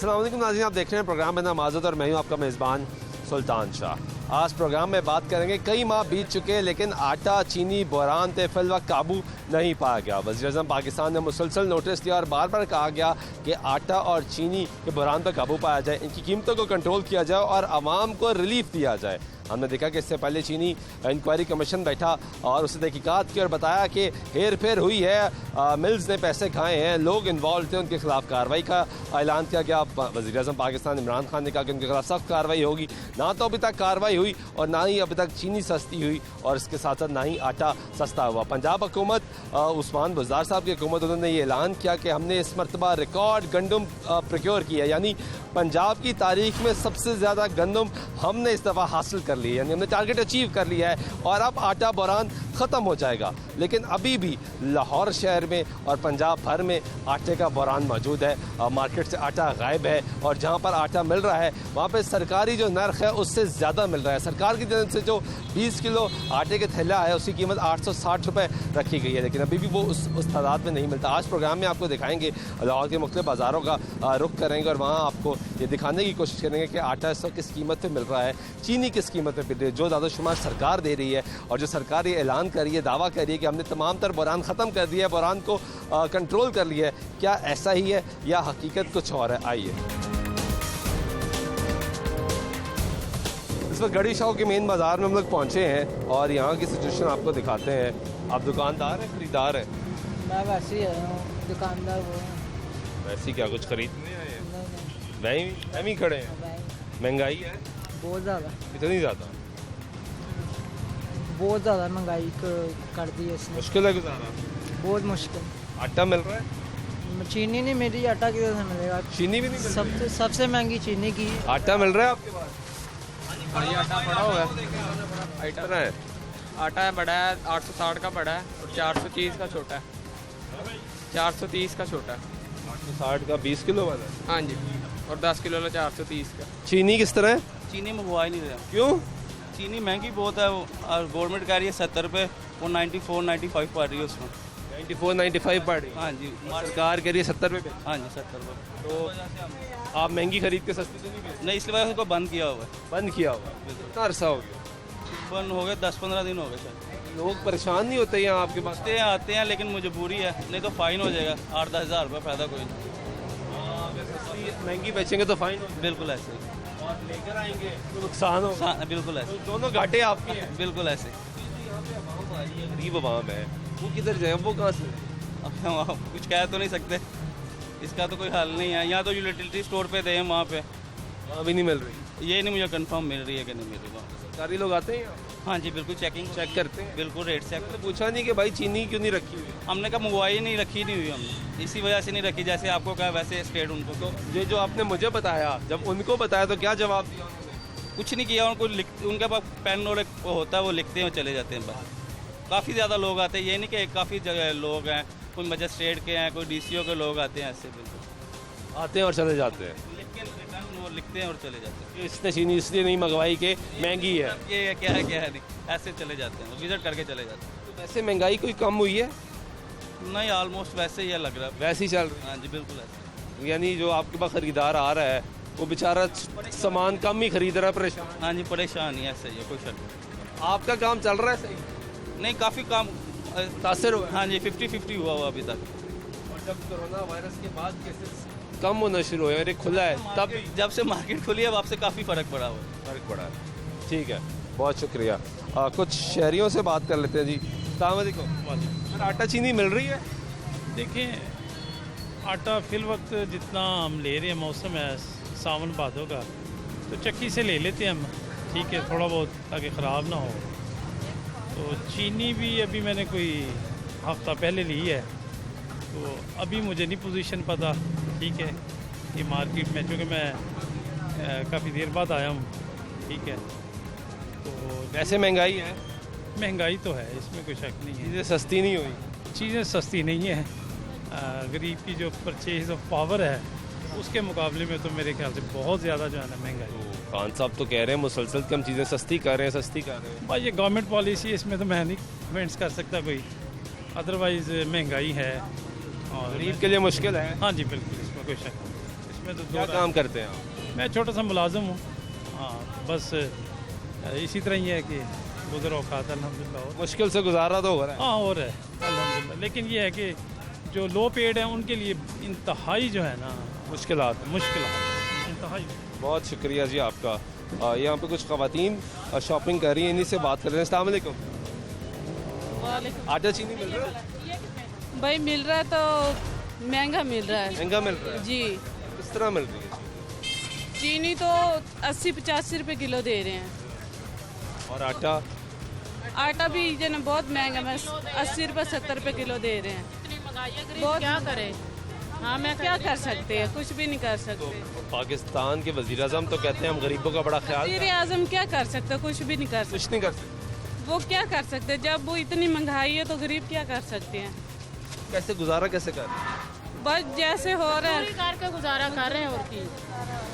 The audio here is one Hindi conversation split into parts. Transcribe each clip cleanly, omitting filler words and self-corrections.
अस्सलाम वालेकुम नाज़रीन, आप देख रहे हैं प्रोग्राम में नमाज़त और मैं हूं आपका मेज़बान सुल्तान शाह। आज प्रोग्राम में बात करेंगे, कई माह बीत चुके हैं लेकिन आटा चीनी बहरान पे फिल वक्त काबू नहीं पाया गया। वज़ीर-ए-आज़म पाकिस्तान ने मुसलसल नोटिस दिया और बार बार कहा गया कि आटा और चीनी के बहरान पर काबू पाया जाए, इनकी कीमतों को कंट्रोल किया जाए और आवाम को रिलीफ दिया जाए। हमने देखा कि इससे पहले चीनी इंक्वायरी कमीशन बैठा और उसने तहकीकात की और बताया कि हेर फेर हुई है, मिल्स ने पैसे खाए हैं, लोग इन्वॉल्व थे, उनके खिलाफ कार्रवाई का ऐलान किया गया। वज़ीर-ए-आज़म पाकिस्तान इमरान खान ने कहा कि उनके खिलाफ सख्त कार्रवाई होगी। ना तो अभी तक कार्रवाई हुई और ना ही अभी तक चीनी सस्ती हुई और इसके साथ साथ ना ही आटा सस्ता हुआ। पंजाब हुकूमत, उस्मान बुज़दार साहब की हुकूमत, उन्होंने ये ऐलान किया कि हमने इस मरतबा रिकॉर्ड गंदम प्रोक्योर किया, यानी पंजाब की तारीख में सबसे ज़्यादा गंदम हमने इस दफ़ा हासिल कर ली है, यानी हमने टारगेट अचीव कर लिया है और अब आटा बहरान ख़त्म हो जाएगा। लेकिन अभी भी लाहौर शहर में और पंजाब भर में आटे का बहरान मौजूद है। मार्केट से आटा गायब है और जहाँ पर आटा मिल रहा है वहाँ पे सरकारी जो नर्ख है उससे ज़्यादा मिल रहा है। सरकार की तरफ से जो 20 किलो आटे के थैला है उसकी कीमत 860 रुपये रखी गई है, लेकिन अभी भी वो उस तादाद में नहीं मिलता। आज प्रोग्राम में आपको दिखाएंगे, लाहौर के मुख्तलिफ बाज़ारों का रुख करेंगे और वहाँ आपको ये दिखाने की कोशिश करेंगे कि आटा इस वक्त किस कीमत पर मिल रहा है, चीनी किस कीमत पर मिल रही है। जो दादोशुमार सरकार दे रही है और जो सरकार ये ऐलान कर रही है, दावा कर रही है कि हमने तमाम तर बहरान ख़त्म कर दिया है, बहरान को कंट्रोल कर लिया है, क्या ऐसा ही है या हकीकत कुछ और है? आइए इस वक्त गढ़ी शाह के मेन बाज़ार में हम लोग पहुँचे हैं और यहाँ की सिचुएशन आपको दिखाते हैं। आप दुकानदार हैं, खरीदार हैं? मैं वैसे ही आया हूँ, दुकानदार वो वैसे क्या कुछ खरीदने आए हैं? हम ही खड़े हैं। महंगाई है बहुत ज़्यादा, इतनी ज़्यादा, बहुत ज़्यादा महंगाई कर दी है इसने, मुश्किल है गुजारा, बहुत मुश्किल। आटा मिल रहा है, चीनी नहीं मिली, आटा किधर से मिलेगा? चीनी भी नहीं मिल रही। सबसे महंगी चीनी की है। आटा मिल रहा है आपके पास? ये आटा बड़ा होगा, कितना है? आटा है बड़ा है, 860 का बड़ा है और 430 का छोटा है, 430 का छोटा है। 860 का 20 किलो वाला है? हाँ जी, और 10 किलो वाला 430 का। चीनी किस तरह है? चीनी मंगवा ही नहीं रहा, क्यों? चीनी महंगी बहुत है और गवर्नमेंट कह रही है 70 रुपये, वो 94-95 पड़ रही है उसमें। 94-95 पड़ रही है? हाँ जी, सरकार कह रही है 70 रुपये। हाँ जी 70 रुपये। तो आप महंगी खरीद के सस्ती तो नहीं बेचते? नहीं, इसलिए उसको बंद किया हुआ है। बंद किया हुआ है? कितना अरसा हो गया बंद हो गए, 10-15 दिन हो गए शायद। लोग परेशान नहीं होते यहाँ आपके पास? आते हैं लेकिन मजबूरी है, नहीं तो फाइन हो जाएगा 8-10 हज़ार रुपये, फ़ायदा कोई नहीं। महंगी बेचेंगे तो फाइन हो, बिल्कुल ऐसे ही। और लेकर आएंगे तो नुकसान होगा। बिल्कुल ऐसे, दोनों घाटे आपके हैं। बिल्कुल ऐसे। गरीब अवाम है, वो किधर जाए, वो कहाँ से? अब हम कुछ कह तो नहीं सकते, इसका तो कोई हल नहीं है। यहाँ तो यूटिलिटी स्टोर पे दे वहाँ पे, वहाँ भी नहीं मिल रही। ये नहीं मुझे कंफर्म मिल रही है कि नहीं मिल रही वहाँ। सरकारी लोग आते हैं यहाँ? हाँ जी बिल्कुल, चेकिंग चेक करते हैं? बिल्कुल रेट चेक। मैंने पूछा नहीं कि भाई चीनी क्यों नहीं रखी हुई? हमने कहा मंगवाई नहीं, रखी नहीं हुई हमने, इसी वजह से नहीं रखी। जैसे आपको कहा वैसे स्टेट उनको तो ये जो आपने मुझे बताया, जब उनको बताया तो क्या जवाब दिया उन्होंने? कुछ नहीं किया। उनको उनके पास पेन और एक वो होता है, वो लिखते हैं और चले जाते हैं बस। काफ़ी ज़्यादा लोग आते हैं, ये नहीं कि काफ़ी जगह लोग हैं, कोई मजिस्ट्रेट के हैं, कोई DCO के लोग आते हैं, ऐसे बिल्कुल आते हैं और चले जाते हैं। लेकिन रिटर्न वो लिखते हैं और चले जाते हैं। इसने चीनी इसलिए नहीं मंगवाई कि महंगी है। ये क्या है नहीं, ऐसे चले जाते हैं, विजिट करके चले जाते हैं। तो वैसे महंगाई कोई कम हुई है? नहीं, ऑलमोस्ट वैसे ही है लग रहा है। वैसे ही चल रही हाँ जी बिल्कुल ऐसे। है, यानी जो आपके पास खरीदार आ रहा है वो बेचारा सामान कम ही खरीद रहा है, परेशान। हाँ जी, परेशान ही है, ऐसे ही है, कोई शक नहीं। आपका काम चल रहा है सही? नहीं, काफ़ी काम तासर हुआ है? हाँ जी, 50-50 हुआ अभी तक। और जब कोरोना वायरस के बाद केसेस कम होना शुरू हुए और एक खुला है, तब जब से मार्केट खुली है अब से काफ़ी फ़र्क पड़ा हुआ है। फर्क पड़ा है। ठीक है, बहुत शुक्रिया। कुछ शहरियों से बात कर लेते हैं जी। अस्सलाम वालेकुम। आटा चीनी मिल रही है? देखिए, आटा फिल वक्त जितना हम ले रहे हैं, मौसम है सावन भादों का, तो चक्की से ले लेते हैं हम, ठीक है, थोड़ा बहुत ताकि ख़राब ना हो। तो चीनी भी अभी मैंने कोई हफ्ता पहले ली है, तो अभी मुझे नहीं पोजीशन पता, ठीक है, ये मार्केट में, चूँकि मैं काफ़ी देर बाद आया हूँ, ठीक है। तो वैसे महंगाई है? महंगाई तो है, इसमें कोई शक नहीं है, चीज़ें सस्ती नहीं हुई। चीज़ें सस्ती नहीं है। गरीब की जो परचेज ऑफ पावर है उसके मुकाबले में तो मेरे ख्याल से बहुत ज़्यादा जो है ना महंगाई। तो खान साहब तो कह रहे हैं मुसलसल कि हम चीज़ें सस्ती कर रहे हैं। भाई ये गवर्नमेंट पॉलिसी है, इसमें तो मैं नहीं कमेंट्स कर सकता कोई, अदरवाइज़ महंगाई है और गरीब के लिए मुश्किल है। हाँ जी बिल्कुल, इसमें कोई शक नहीं। इसमें तो क्या दो काम करते हैं आप? मैं छोटा सा मुलाजिम हूँ। हाँ, बस इसी तरह ही है कि गुजर औकात अल्हम्दुलिल्लाह हो। मुश्किल से गुजारा तो हो रहा है। हाँ, हो रहा है अल्हम्दुलिल्लाह। लेकिन ये है कि जो लो पेड हैं उनके लिए इंतहाई जो है ना मुश्किलात। मुश्किल इंतहाई। बहुत शुक्रिया जी आपका। यहाँ पे कुछ ख़वातीन शॉपिंग कर रही हैं, इन्हीं से बात कर रहे हैं। अस्सलाम वालेकुम। आटा चीनी मिल रहा है? भाई मिल रहा है तो महंगा मिल रहा है महंगा मिल रहा है? जी। किस तरह मिल रही है? चीनी तो 80-85 रुपए किलो दे रहे हैं। और आटा? आटा भी जो ना बहुत महंगा, मैं 80 रुपए 70 रुपए किलो दे रहे हैं। बहुत क्या करे, हाँ मैं क्या कर सकते हैं, कुछ भी नहीं कर सकते। पाकिस्तान के वज़ीर-ए-आज़म तो कहते हैं हम गरीबों का बड़ा ख्याल वज़ीर आज़म क्या कर सकते, कुछ भी नहीं कर सकते। कुछ नहीं कर सकते। वो क्या कर सकते, जब वो इतनी महंगाई है तो गरीब क्या कर सकते हैं। कैसे गुजारा कैसे कर रहे हैं? बस जैसे हो रहा है करके गुजारा कर रहे हैं और की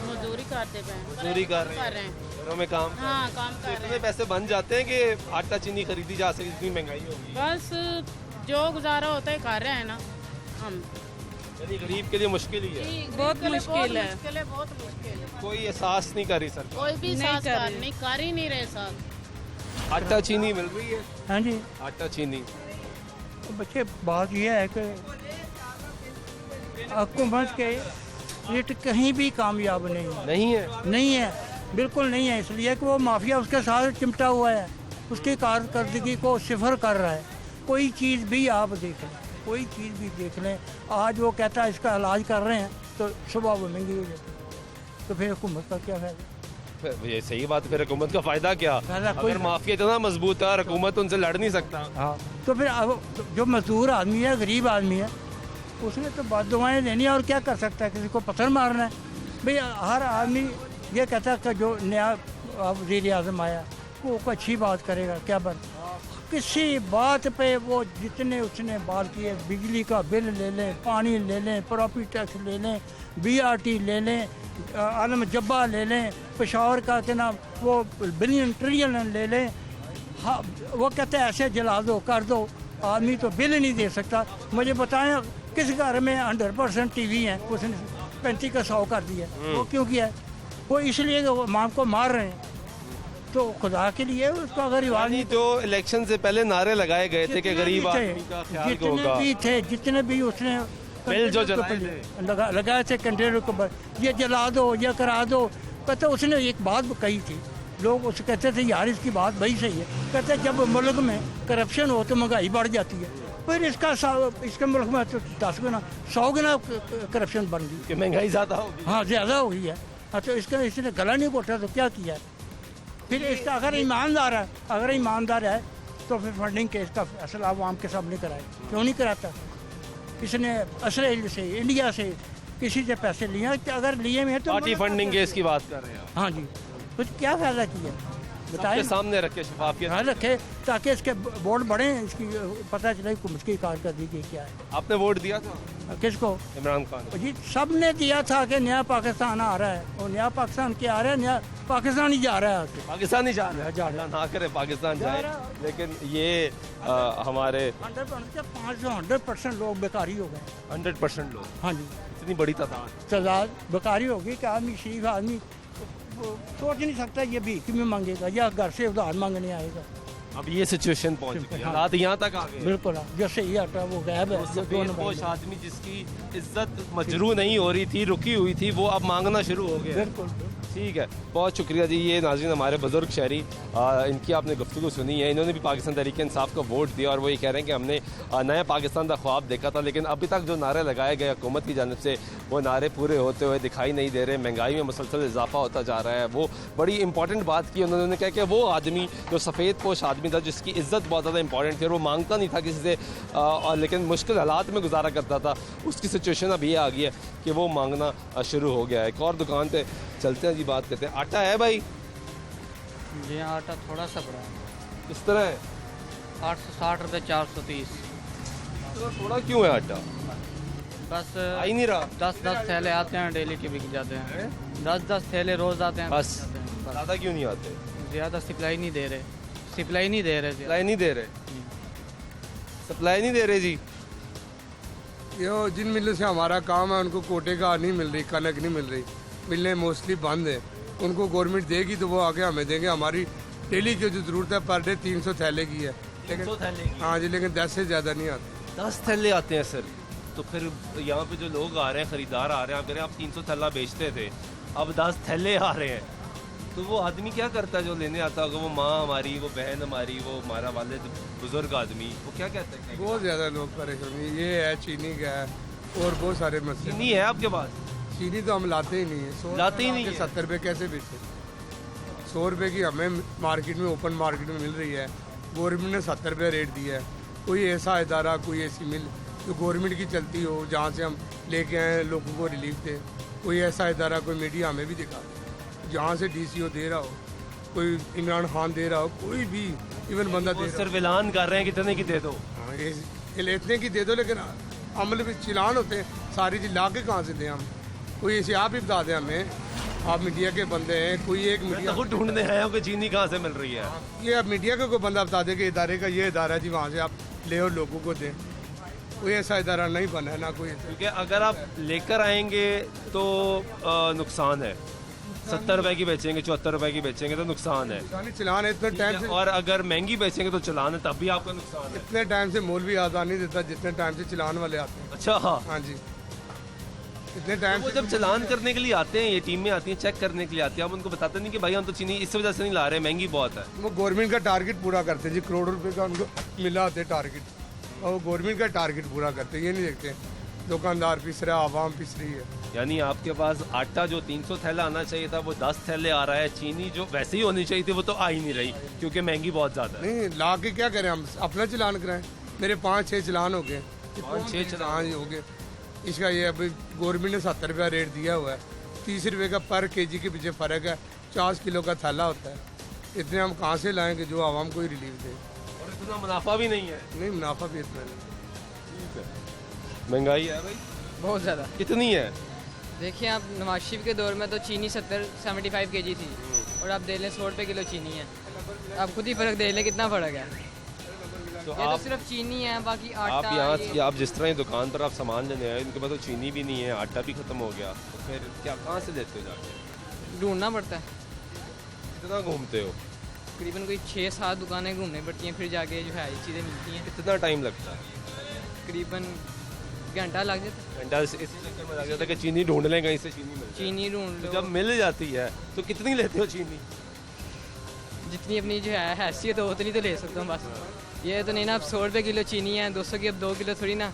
मजदूरी करते पे मजदूरी कर रहे हैं, घरों में काम। हाँ काम तो कर रहे इतने पैसे बन जाते हैं कि आटा चीनी खरीदी जा सके, इतनी महंगाई होगी। हैं बस जो गुजारा होता है कर रहे हैं ना हम। यानी गरीब के लिए मुश्किल ही है। बहुत मुश्किल है। बहुत मुश्किल है। कोई एहसास नहीं कर रही सरकार। कोई भी नहीं साथ कर कर रहे। नहीं कर ही नहीं रहे साथ। आटा चीनी मिल रही है? हाँ जी। आटा चीनी तो बच्चे बात यह है कि हुकूमत के रेट कहीं भी कामयाब नहीं है। नहीं है, बिल्कुल नहीं है। इसलिए कि वो माफिया उसके साथ चिमटा हुआ है, उसकी कारकर्दगी को सिफर कर रहा है। कोई चीज़ भी आप देख लें, कोई चीज़ भी देख लें, आज वो कहता है इसका इलाज कर रहे हैं तो सुबह वो महंगी हो जाती है। तो फिर हुकूमत का क्या फायदा? फिर ये सही बात है, फिर हुकूमत का फायदा क्या? फायदा कोई अगर माफिया इतना मजबूत है और हुकूमत उनसे लड़ नहीं सकता। हाँ, तो फिर अब जो मजदूर आदमी है, गरीब आदमी है, उसने तो बात दुआएं देनी है और क्या कर सकता है? किसी को पत्थर मारना है? भाई हर आदमी ये कहता है कि जो नया वज़ीर आज़म आया वो अच्छी बात करेगा, क्या बन किसी बात पे वो जितने उसने बात किए, बिजली का बिल ले लें, पानी ले लें, प्रॉपर्टी टैक्स ले लें, BRT ले लें, आलम जब्बा ले लें, पेशावर का क्या नाम वो बिलियन ट्रिलियन ले लें। हाँ, वो कहते हैं ऐसे जला दो कर दो, आदमी तो बिल नहीं दे सकता। मुझे बताएं किस घर में 100% TV है, उसने 35 का 100 कर दिया। वो क्यों किया है? वो इसलिए कि वो माँ को मार रहे हैं। तो खुदा के लिए उसको अगर रिवाज यानी जो इलेक्शन से पहले नारे लगाए गए थे कि गरीब आदमी का ख्याल होगा, जितने भी उसने बिल जो जलाए थे, लगाए थे कंटेनर के ऊपर, ये जला दो, ये करा दो। कहते उसने एक बात कही थी, लोग उसे कहते थे यार इसकी बात वही सही है। कहते जब मुल्क में करप्शन हो तो महंगाई बढ़ जाती है। फिर इसके मुल्क में तो 10 गुना 100 गुना करप्शन बन गई कि महंगाई ज़्यादा होगी। हाँ, ज़्यादा हो गई है। हाँ, तो इसने गला नहीं घोटा तो क्या किया? फिर इसका अगर ईमानदार है तो फिर फंडिंग के इसका फैसला आवाम के सामने कराए। क्यों नहीं कराता? इसने इसराइल से, इंडिया से किसी से पैसे लिए, अगर लिए हुए हैं तो पार्टी फंडिंग केस की बात कर रहे हैं आप। हाँ जी, कुछ क्या फायदा किया बताएं? सबके सामने रखे शफाफियत। हाँ, रखे ताकि इसके वोट बढ़े, इसकी पता चले हुकूमत की कारकर्दगी क्या है। आपने वोट दिया था किसको? इमरान खान? जी, सब ने दिया था कि नया पाकिस्तान आ रहा है, और नया पाकिस्तान क्या आ रहा है? नया पाकिस्तान ही जा रहा है आगे। पाकिस्तान ही जा रहा है। जा रहा ना करे पाकिस्तान जाए, रहा। लेकिन ये हमारे 100% लोग बेकारी हो गए। 100% लोग, हाँ जी, इतनी बड़ी तादाद बेकारी होगी कि आदमी शरीफ आदमी वो सोच नहीं सकता ये भी कि मैं मांगेगा या घर से उधार मांगने आएगा। अब ये सिचुएशन पहुंच गई, हाँ। हालात यहाँ तक आ गए। बिल्कुल, जैसे ये हटा वो गायब है। जो दोनों सफेदपोश आदमी जिसकी इज्जत मजरू नहीं हो रही थी, रुकी हुई थी, वो अब मांगना शुरू हो गया। बिल्कुल। ठीक है, बहुत शुक्रिया जी। ये नाज़रीन हमारे बुजुर्ग शहरी, इनकी आपने गुफ्तगू सुनी है। इन्होंने भी पाकिस्तान तहरीक इंसाफ को वोट दिया और वो ये कह रहे हैं कि हमने नया पाकिस्तान का ख्वाब देखा था, लेकिन अभी तक जो नारे लगाए गए हुकूमत की जानिब से वो नारे पूरे होते हुए दिखाई नहीं दे रहे। महंगाई में मुसलसल इजाफा होता जा रहा है। वो बड़ी इंपॉर्टेंट बात की उन्होंने, कहा कि वो आदमी जो सफ़ेद पोश आदमी था, जिसकी इज्जत बहुत ज़्यादा इंपॉर्टेंट थी और वो मांगता नहीं था किसी से, लेकिन मुश्किल हालात में गुजारा करता था, उसकी सिचुएशन अब ये आ गई है कि वो मांगना शुरू हो गया है। एक और दुकान पे चलते हैं जी, बात करते हैं। आटा है भाई? जी हाँ, आटा थोड़ा सा बड़ा है, किस तरह है? 860 रुपये 430। तो थोड़ा क्यों है आटा? बस आ ही नहीं रहा। 10-10 थैले आते हैं, डेली के बिक जाते हैं। 10-10 थैले रोज आते हैं, बस बिक जाते हैं। बस ज़्यादा क्यों नहीं आते? ज़्यादा सप्लाई नहीं दे रहे ज़्यादा। सप्लाई नहीं दे रहे, सप्लाई नहीं दे रहे जी। ये जिन मिलों से हमारा काम है उनको कोटे का नहीं मिल रही, कनक नहीं मिल रही, मिलें मोस्टली बंद है। उनको गवर्नमेंट देगी तो वो आगे हमें देंगे। हमारी डेली की जो ज़रूरत है पर डे 300 थैले की है, लेकिन 300 थैले की? हाँ जी, लेकिन 10 से ज़्यादा नहीं आती। 10 थैले आते हैं सर। तो फिर यहाँ पे जो लोग आ रहे हैं, खरीदार आ रहे हैं, आप कह रहे हैं आप 300 थैला बेचते थे, अब 10 थैले आ रहे हैं, तो वो आदमी क्या करता है जो लेने आता होगा? वो माँ हमारी, वो बहन हमारी, वो हमारा वालिद बुजुर्ग आदमी, वो क्या कहते हैं? बहुत ज़्यादा लोग परेशान, ये है चीनी का है और बहुत सारे मसले। चीनी है आपके पास? चीनी तो हम लाते ही नहीं है, लाते ही नहीं है। 70 रुपये कैसे बेचते? 100 रुपये की हमें मार्केट में, ओपन मार्केट में मिल रही है। गवर्नमेंट ने 70 रुपये रेट दिया है। कोई ऐसा इदारा, कोई ऐसी मिल जो गवर्नमेंट की चलती हो, जहाँ से हम लेके आए लोगों को रिलीफ दे, कोई ऐसा इदारा, कोई मीडिया हमें भी दिखा जहाँ से DCO दे रहा हो, कोई इमरान खान दे रहा हो, कोई भी इवन बंदा दे रहा हो। सिर्फ ऐलान कर रहे हैं कितने की दे दो। हाँ, इतने की दे दो, लेकिन अमल में चिलान होते हैं सारी चीज ला के कहाँ से दें हम? कोई ऐसे आप ही बता दें हमें, आप मीडिया के बंदे हैं, कोई एक मीडिया खुद ढूंढने आया हूँ कि चीनी कहाँ से मिल रही है। ये अब मीडिया का कोई बंदा बता दे कि इदारे का ये इदारा है जी, वहाँ से आप ले और लोगों को दें। कोई ऐसा इदारा नहीं बना है ना कोई। क्योंकि अगर आप लेकर आएंगे तो नुकसान है। 70 रुपए की बेचेंगे, 74 रुपए की बेचेंगे तो नुकसान है। चलान है इतने टाइम से, और अगर महंगी बेचेंगे तो चलान है, तब भी आपका नुकसान है। इतने टाइम से मौलवी आजाद नहीं देता जितने टाइम से चलान वाले आते हैं। अच्छा, हाँ जी, इतने टाइम वो से जब चलान करने के लिए आते हैं, ये टीम में आती है चेक करने के लिए आती है, आप उनको बताते नहीं कि भाई हम तो चीनी इस वजह से नहीं ला रहे, महंगी बहुत है। वो गवर्नमेंट का टारगेट पूरा करते हैं जी, करोड़ों रुपए का उनको मिला होते टारगेट, और वो गवर्नमेंट का टारगेट पूरा करते हैं। ये नहीं देखते दुकानदार पिस रहा है, आवाम पिस रही है। यानी आपके पास आटा जो 300 थैला आना चाहिए था वो 10 थैले आ रहा है। चीनी जो वैसे ही होनी चाहिए थी वो तो आ ही नहीं रही क्योंकि महंगी बहुत ज़्यादा है। नहीं ला के क्या करें हम, अपना चलान कराएं। मेरे 5-6 चलान हो गए, 5-6 चलान हाँ जी हो गए। इसका ये अभी गवर्नमेंट ने 70 रुपया रेट दिया हुआ है, 30 रुपये का पर केजी के पीछे फ़र्क है। 50 किलो का थैला होता है, इतने हम कहाँ से लाएंगे जो आवाम को ही रिलीफ दे? और इतना मुनाफा भी नहीं है। नहीं, मुनाफा भी इतना नहीं। महंगाई है भाई बहुत ज़्यादा। कितनी है? देखिए आप नवाज शरीफ के दौर में तो चीनी 75 kg थी और आप देख लें 100 रुपये किलो चीनी है। आप खुद ही फ़र्क देख लें कितना फ़र्क है। तो ये तो सिर्फ चीनी है, बाकी आप आटा यहाँ ये- आप जिस तरह ही दुकान पर आप सामान लेने आए, इनके पास तो चीनी भी नहीं है, आटा भी खत्म हो गया, तो फिर क्या कहाँ से लेते हो जाके? ढूंढना पड़ता है। कितना घूमते हो? तकरीबन कोई 6-7 दुकानें घूमनी पड़ती हैं, फिर जाके जो है ये चीज़ें मिलती हैं। कितना टाइम लगता है? तकरीबन घंटा लग जाता है। घंटा इसी चक्कर में लग जाता है कि चीनी ढूंढ लें कहीं से चीनी मिल जाए। चीनी ढूंढ तो लो, जब मिल जाती है तो कितनी लेते हो चीनी? जितनी अपनी जो है हैसियत हो उतनी तो ले सकता हूँ बस। ये तो नहीं ना, अब 100 रुपये किलो चीनी है, 200 की अब 2 किलो थोड़ी ना,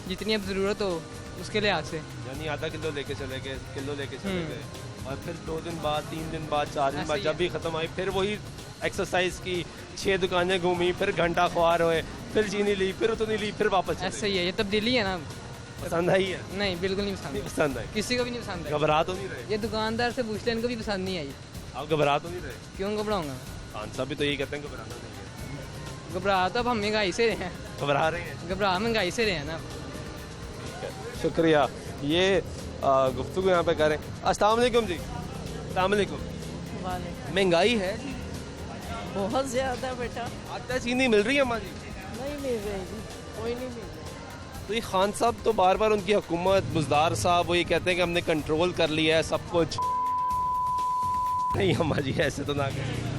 जितनी अब ज़रूरत हो उसके लिहाज से। यानी आधा किलो लेके चले गए, किलो लेके चले गए, और फिर 2 दिन बाद, 3 दिन बाद, 4 दिन बाद जब भी ख़त्म आई फिर वही एक्सरसाइज की, 6 दुकानें घूमी, फिर घंटा ख्वार हुए, फिर चीनी ली, फिर उतनी ली, फिर वापस चले ऐसा ही है, ये तब्दीली है ना। गए। पसंद आई है? नहीं, बिल्कुल नहीं नहीं पसंद। पसंद आई। किसी को भी नहीं पसंद है। घबरा तो नहीं रहे? ये दुकानदार से पूछते हैं, इनको भी पसंद नहीं आई। आप घबरा तो नहीं रहे? क्यों घबराऊंगा? खान साहब भी तो यही कहते हैं घबराना नहीं है। घबरा तो अब हम महंगाई से रहे हैं, घबरा रहे हैं? घबरा महंगाई से रहे हैं ना। शुक्रिया। ये गुफ्तगू यहाँ पे करें। अस्सलाम वालेकुम जी। अस्सलाम वालेकुम। महंगाई है जी बहुत ज़्यादा बेटा। आटा चीनी मिल रही है हमारी? नहीं मिल रही जी, कोई नहीं मिल रही। तो ये खान साहब तो बार बार उनकी हुकूमत, बुज़दार साहब वो ये कहते हैं कि हमने कंट्रोल कर लिया है सब कुछ। नहीं हमारी ऐसे तो ना करें।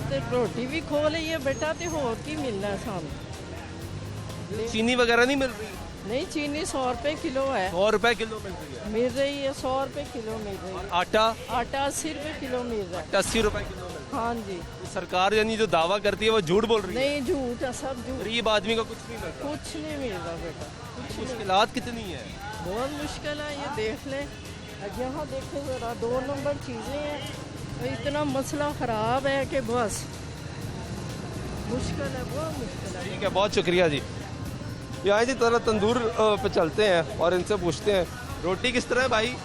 ते रोटी भी खो ली है बेटा, तो होर की मिलना है सानू? चीनी वगैरह नहीं मिल रही? नहीं, चीनी 100 रुपये किलो है। 100 रुपए किलो मिल रही है। मिल रही है, 100 रुपये किलो मिल रही है। आटा? आटा 80 रुपये किलो मिल रहा है। 80 रुपए किलो मिल रहा हाँ जी। है। सरकार यानी जो दावा करती है वो झूठ बोल रही है? नहीं, झूठ है, सब झूठ। गरीब आदमी का कुछ नहीं मिल रहा। कुछ नहीं मिल रहा बेटा, कुछ नहीं। मुश्किलात कितनी है? बहुत मुश्किल है, ये देख ले। अब यहाँ देखो ज़रा, 2 नंबर चीज़ें हैं, तो इतना मसला ख़राब है कि बस मुश्किल है, बहुत मुश्किल है। ठीक है, बहुत शुक्रिया जी। यहाँ जी तरह तंदूर पे चलते हैं और इनसे पूछते हैं रोटी किस तरह है भाई?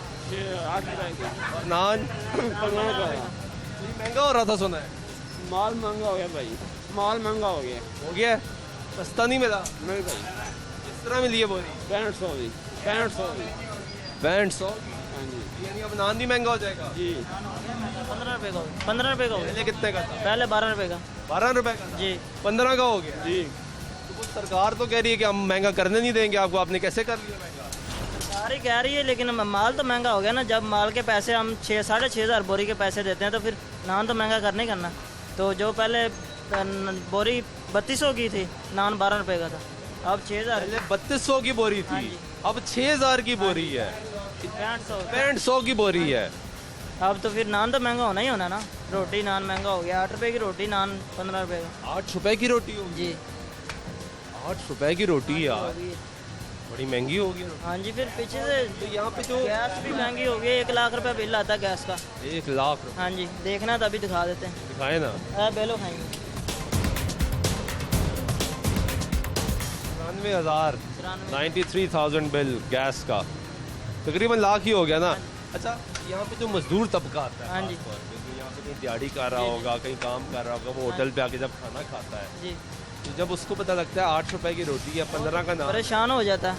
8 रुपए और नान? 15 का है। महंगा हो रहा था सुना है। माल महंगा हो गया भाई, माल महंगा हो गया। हो गया है? सस्ता नहीं मिला? नहीं भाई, किस तरह मिली है बोरी? 6500 भी, 6500 भी। 6500? हाँ जी यानी अब नान भी महंगा हो जाएगा? जी। 15 रुपये का, 15 रुपये का। पहले कितने का था? पहले 12 रुपये का। 12 रुपए का? जी। 15 का हो गया? जी। तो वो सरकार तो कह रही है कि हम महंगा करने नहीं देंगे आपको, आपने कैसे कर लिया महंगा? सरकार ही कह रही है, लेकिन माल तो महंगा हो गया ना। जब माल के पैसे हम 6,500 बोरी के पैसे देते हैं तो फिर नान तो महंगा करना ही करना। तो जो पहले बोरी 3200 की थी, नान 12 रुपए का था, अब 6000। पहले 3200 की बोरी हाँ थी, जी। अब 6000 की बोरी है, 6500 की बोरी है। अब तो फिर नान तो महंगा होना ही होना ना। रोटी नान महंगा हो गया, 8 रुपए की रोटी, नान 15 रुपए का। 8 रुपए की रोटी होगी जी, 8 रुपए की रोटी यार, बड़ी महंगी होगी। हाँ जी। फिर पीछे से तो यहाँ पे जो गैस भी महंगी हो गई, 1 लाख रुपए बिल आता है गैस का। 1 लाख रुपए हाँ जी, देखना तभी दिखा देते हैं। दिखाए ना, बेलो खाएंगे 93,000, 93,000 बिल गैस का, तकरीबन लाख ही हो गया ना। अच्छा, यहाँ पे जो मजदूर तबका आता है, हाँ जी। खास तौर पे, जो यहाँ पे कहीं दिहाड़ी कर रहा होगा, कहीं काम कर रहा होगा, वो होटल पे आके जब खाना खाता है, जी, तो जब उसको पता लगता है 8 रुपए की रोटी या 15 का नान, परेशान हो जाता है।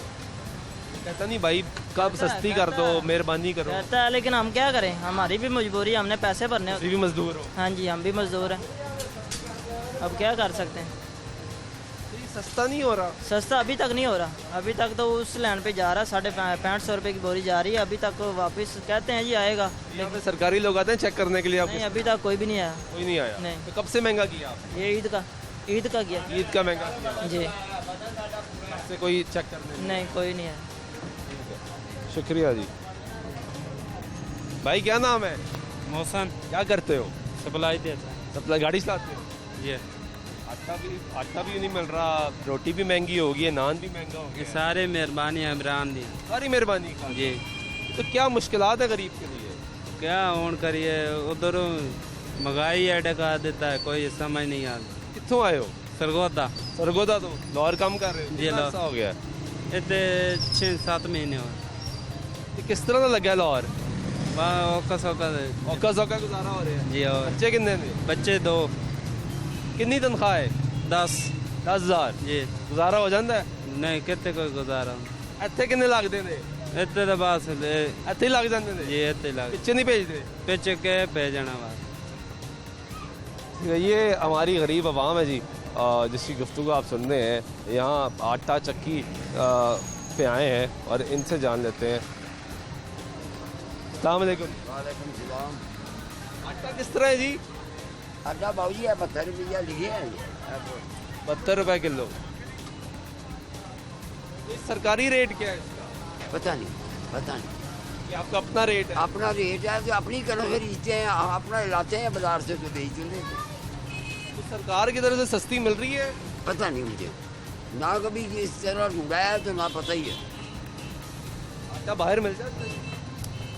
कहता नहीं भाई कब सस्ती कर दो, मेहरबानी करो। कहता है, लेकिन हम क्या करें, हमारी भी मजबूरी है, हमने पैसे भरने होते भी मजदूर हो। हैं। हाँ जी, हम भी मजदूर हैं, अब क्या कर सकते हैं। तो ये सस्ता नहीं हो रहा। सस्ता अभी तक नहीं हो रहा, अभी तक तो उस लाइन पे जा रहा है, 550 रुपए की बोरी जा रही है। अभी तक वापस कहते हैं जी आएगा, यहाँ पे सरकारी लोग आते हैं चेक करने के लिए, नहीं अभी तक कोई भी नहीं आया। कोई नहीं आया। नहीं। तो कब से महंगा किया आपने? ये ईद का किया। ईद का महंगा किया, जी, से कोई चेक करने नहीं कोई नहीं आया। शुक्रिया जी। भाई क्या नाम है? मौसम क्या करते हो? सप्लाई देता है सप्लाई गाड़ी चलाते हो? ये आटा भी नहीं मिल रहा, रोटी भी महंगी हो गई है, नान भी महंगा हो ये गया। सारे मेहरबानी है इमरान दी सारी मेहरबानी का। जी। तो क्या मुश्किलात है गरीब के लिए? क्या ऑन करिए, उधर महंगाई अटका देता है, कोई समझ नहीं आता। कित्थों आए हो? सरगोदा सरगोदा। तो लाहौर काम कर रहे हो? जी, कितना लाहौर। अरसा हो गया? इतने 6-7 महीने हो ये किस तरह का लगा लाहौर? औका सौका औका सौका गुजारा हो रहे हैं। जी। और बच्चे कितने ने? बच्चे 2। कितनी तनख्वाह है? 10,000 जी। गुजारा हो जाता है? नहीं कितने कोई गुजारा ਇੱਥੇ ਕਿੰਨੇ ਲੱਗਦੇ ਨੇ? इतने तो बस ਇੱਥੇ ਹੀ ਲੱਗ ਜਾਂਦੇ ਨੇ? जी इतने लग ਪਿੱਛੇ नहीं भेजते? पिछे के भेजना बस। ये हमारी गरीब आवाम है जी, जिसकी गुफ्तगू आप सुन रहे हैं। यहाँ आटा चक्की पे आए हैं और इनसे जान लेते हैं। अस्सलाम वालेकुम। वालेकुम सलाम। आटा किस तरह है जी? आटा बाबू जी 72 रुपया लिखे हैं। 72 रुपए किलो। ये सरकारी रेट क्या है इसका? पता नहीं ये आपका अपना रेट है? अपना रेट है तो अपनी करो खरीदते हैं, अपना लाते हैं बाजार से तो बेच देते हैं। तो सरकार की तरफ से सस्ती मिल रही है? पता नहीं मुझे, ना कभी इस तरह ढूंढा है तो ना पता ही है। आटा बाहर मिल जाता है?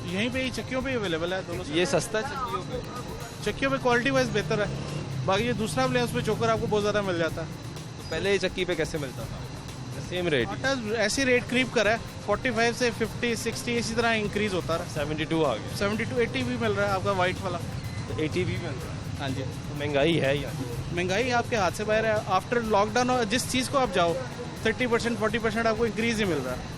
यहीं पे ही चक्कियों पे अवेलेबल है दोनों। ये सस्ता है चक्कियों पे? चक्कियों पे क्वालिटी वाइज बेहतर है, बाकी ये दूसरा ले उस पर चोकर आपको बहुत ज़्यादा मिल जाता है। तो पहले ये चक्की पे कैसे मिलता था? Same rate? आटा ऐसी रेट क्रीप कर है, 45 से 50 60 इसी तरह इंक्रीज होता रहा। 72 आ गया? 72 80 भी मिल रहा है आपका वाइट वाला। तो 80 भी मिल रहा है? हाँ जी। तो महंगाई है यार। महंगाई आपके हाथ से बाहर है। आफ्टर लॉकडाउन जिस चीज़ को आप जाओ 30% 40% आपको इंक्रीज ही मिल रहा है।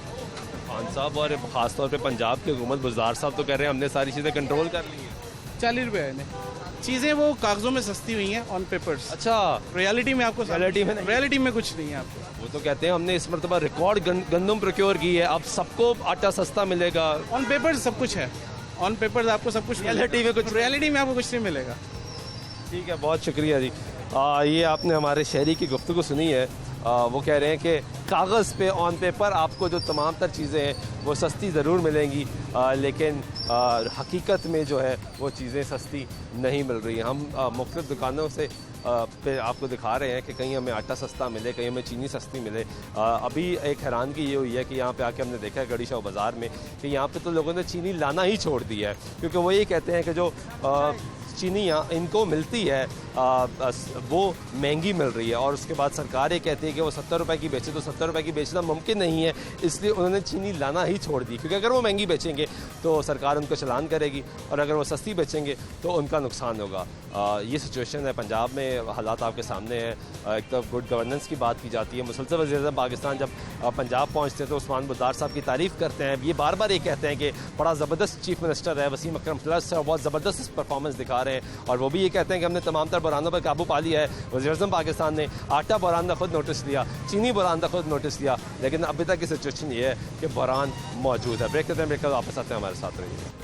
खान साहब और ख़ासतौर पे पंजाब की हुकूमत बुज़दार साहब तो कह रहे हैं हमने सारी चीज़ें कंट्रोल कर ली हैं। 40 रुपये है चीज़ें, वो कागजों में सस्ती हुई हैं ऑन पेपर्स। अच्छा, रियलिटी में आपको रियलिटी में कुछ नहीं है आपको। वो तो कहते हैं हमने इस मरतबा रिकॉर्ड गंदम प्रोक्योर की है, अब सबको आटा सस्ता मिलेगा। ऑन पेपर्स सब कुछ है, ऑन पेपर्स आपको सब कुछ। रियलिटी में आपको कुछ नहीं मिलेगा। ठीक है, बहुत शुक्रिया जी। ये आपने हमारे शहरी की गुफ्तगू सुनी है। वो कह रहे हैं कि कागज़ पे ऑन पेपर आपको जो तमाम तर चीज़ें हैं वो सस्ती ज़रूर मिलेंगी, लेकिन हकीकत में जो है वो चीज़ें सस्ती नहीं मिल रही हैं। हम मुख्तलिफ़ दुकानों से पे आपको दिखा रहे हैं कि कहीं हमें आटा सस्ता मिले, कहीं हमें चीनी सस्ती मिले। अभी एक हैरानगी ये हुई है कि यहाँ पे आके हमने देखा है गड़ी शाह बाज़ार में कि यहाँ पे तो लोगों ने चीनी लाना ही छोड़ दिया है, क्योंकि वो ये कहते हैं कि जो चीनी यहाँ इनको मिलती है वो महंगी मिल रही है, और उसके बाद सरकार ये कहती है कि वो 70 रुपए की बेचे, तो 70 रुपए की बेचना मुमकिन नहीं है, इसलिए उन्होंने चीनी लाना ही छोड़ दी। क्योंकि अगर वो महंगी बेचेंगे तो सरकार उनको चलान करेगी, और अगर वो सस्ती बेचेंगे तो उनका नुकसान होगा। ये सिचुएशन है पंजाब में, हालात आपके सामने हैं। एक तो गुड गवर्नेंस की बात की जाती है, मुसलसल वज़ीर-ए-आज़म पाकिस्तान जब पंजाब पहुँचते हैं तो उस्मान बुज़दार साहब की तारीफ़ करते हैं। ये बार बार ये कहते हैं कि बड़ा ज़बरदस्त चीफ मिनिस्टर है, वसीम अकरम प्लस है, बहुत ज़बरदस्त परफॉर्मेंस दिखा रहे हैं और वो भी ये कहते हैं कि हमने तमाम तर बुरानों पर काबू पा लिया है। वज़ीर-ए-आज़म पाकिस्तान ने आटा बुरान का खुद नोटिस लिया, चीनी बुरान का खुद नोटिस लिया, लेकिन अभी तक की सिचुएशन ये है कि बुरान मौजूद है। ब्रेक करते हैं, ब्रेक कर वापस आते हैं, हमारे साथ रहिए।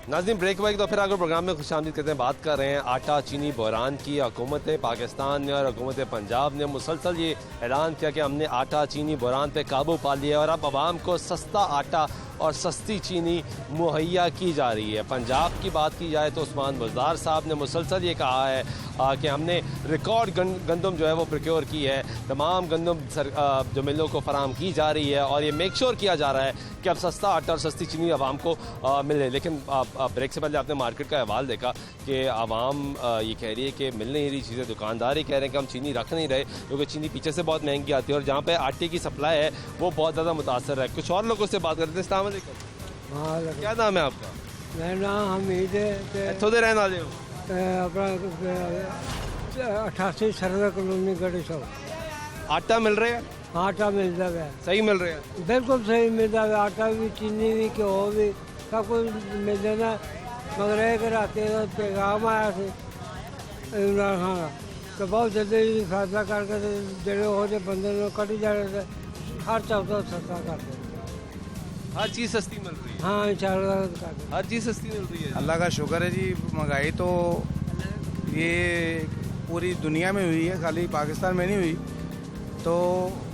नाज़रीन, ब्रेक हुआ तो फिर आगे प्रोग्राम में खुशामदीद करते हैं। बात कर रहे हैं आटा चीनी बहरान की। हुकूमत पाकिस्तान ने और हुकूमत पंजाब ने मुसलसल ये ऐलान किया कि हमने आटा चीनी बहरान पे काबू पा लिया और अब आवाम को सस्ता आटा और सस्ती चीनी मुहैया की जा रही है। पंजाब की बात की जाए तो उस्मान बुज़दार साहब ने मुसलसल ये कहा है कि हमने रिकॉर्ड गंदम जो है वो प्रोक्योर की है, तमाम गंदम जो मिलों को फराम की जा रही है और ये मेक श्योर किया जा रहा है कि अब सस्ता आटा और सस्ती चीनी आवाम को मिले। लेकिन ब्रेक से पहले आपने मार्केट का अहवाल देखा कि आवाम ये कह रही है कि मिल नहीं रही चीज़ें, दुकानदार ही कह रहे हैं कि हम चीनी रख नहीं रहे क्योंकि चीनी पीछे से बहुत महंगी आती है और जहाँ पे आटे की सप्लाई है वो बहुत ज़्यादा मुतासर है। कुछ और लोगों से बात करते हैं। अस्सलाम वालेकुम, क्या नाम है आपका? मेरा नाम हमीद है। इत्थों दे रहने वाले हो? अपना 88 सर्वे कॉलोनी गढ़ी सौ। आटा मिल रहा है? आटा मिलता है, सही मिल रहा है? बिल्कुल सही मिलता है। आटा भी, चीनी भी, घ्यो भी, सब कुछ मिल जाना। मगर एक रात पैगाम आया थे इमरान खान का तो बहुत जल्दी फैसला करके जड़े हो जाए बंदे कटी जा रहे थे, हर चौथा सस्ता करते। हर चीज़ सस्ती मिल रही है? हाँ इंशाल्लाह हर चीज़ सस्ती मिल रही है। अल्लाह का शुक्र है जी। महंगाई तो ये पूरी दुनिया में हुई है, खाली पाकिस्तान में नहीं हुई। तो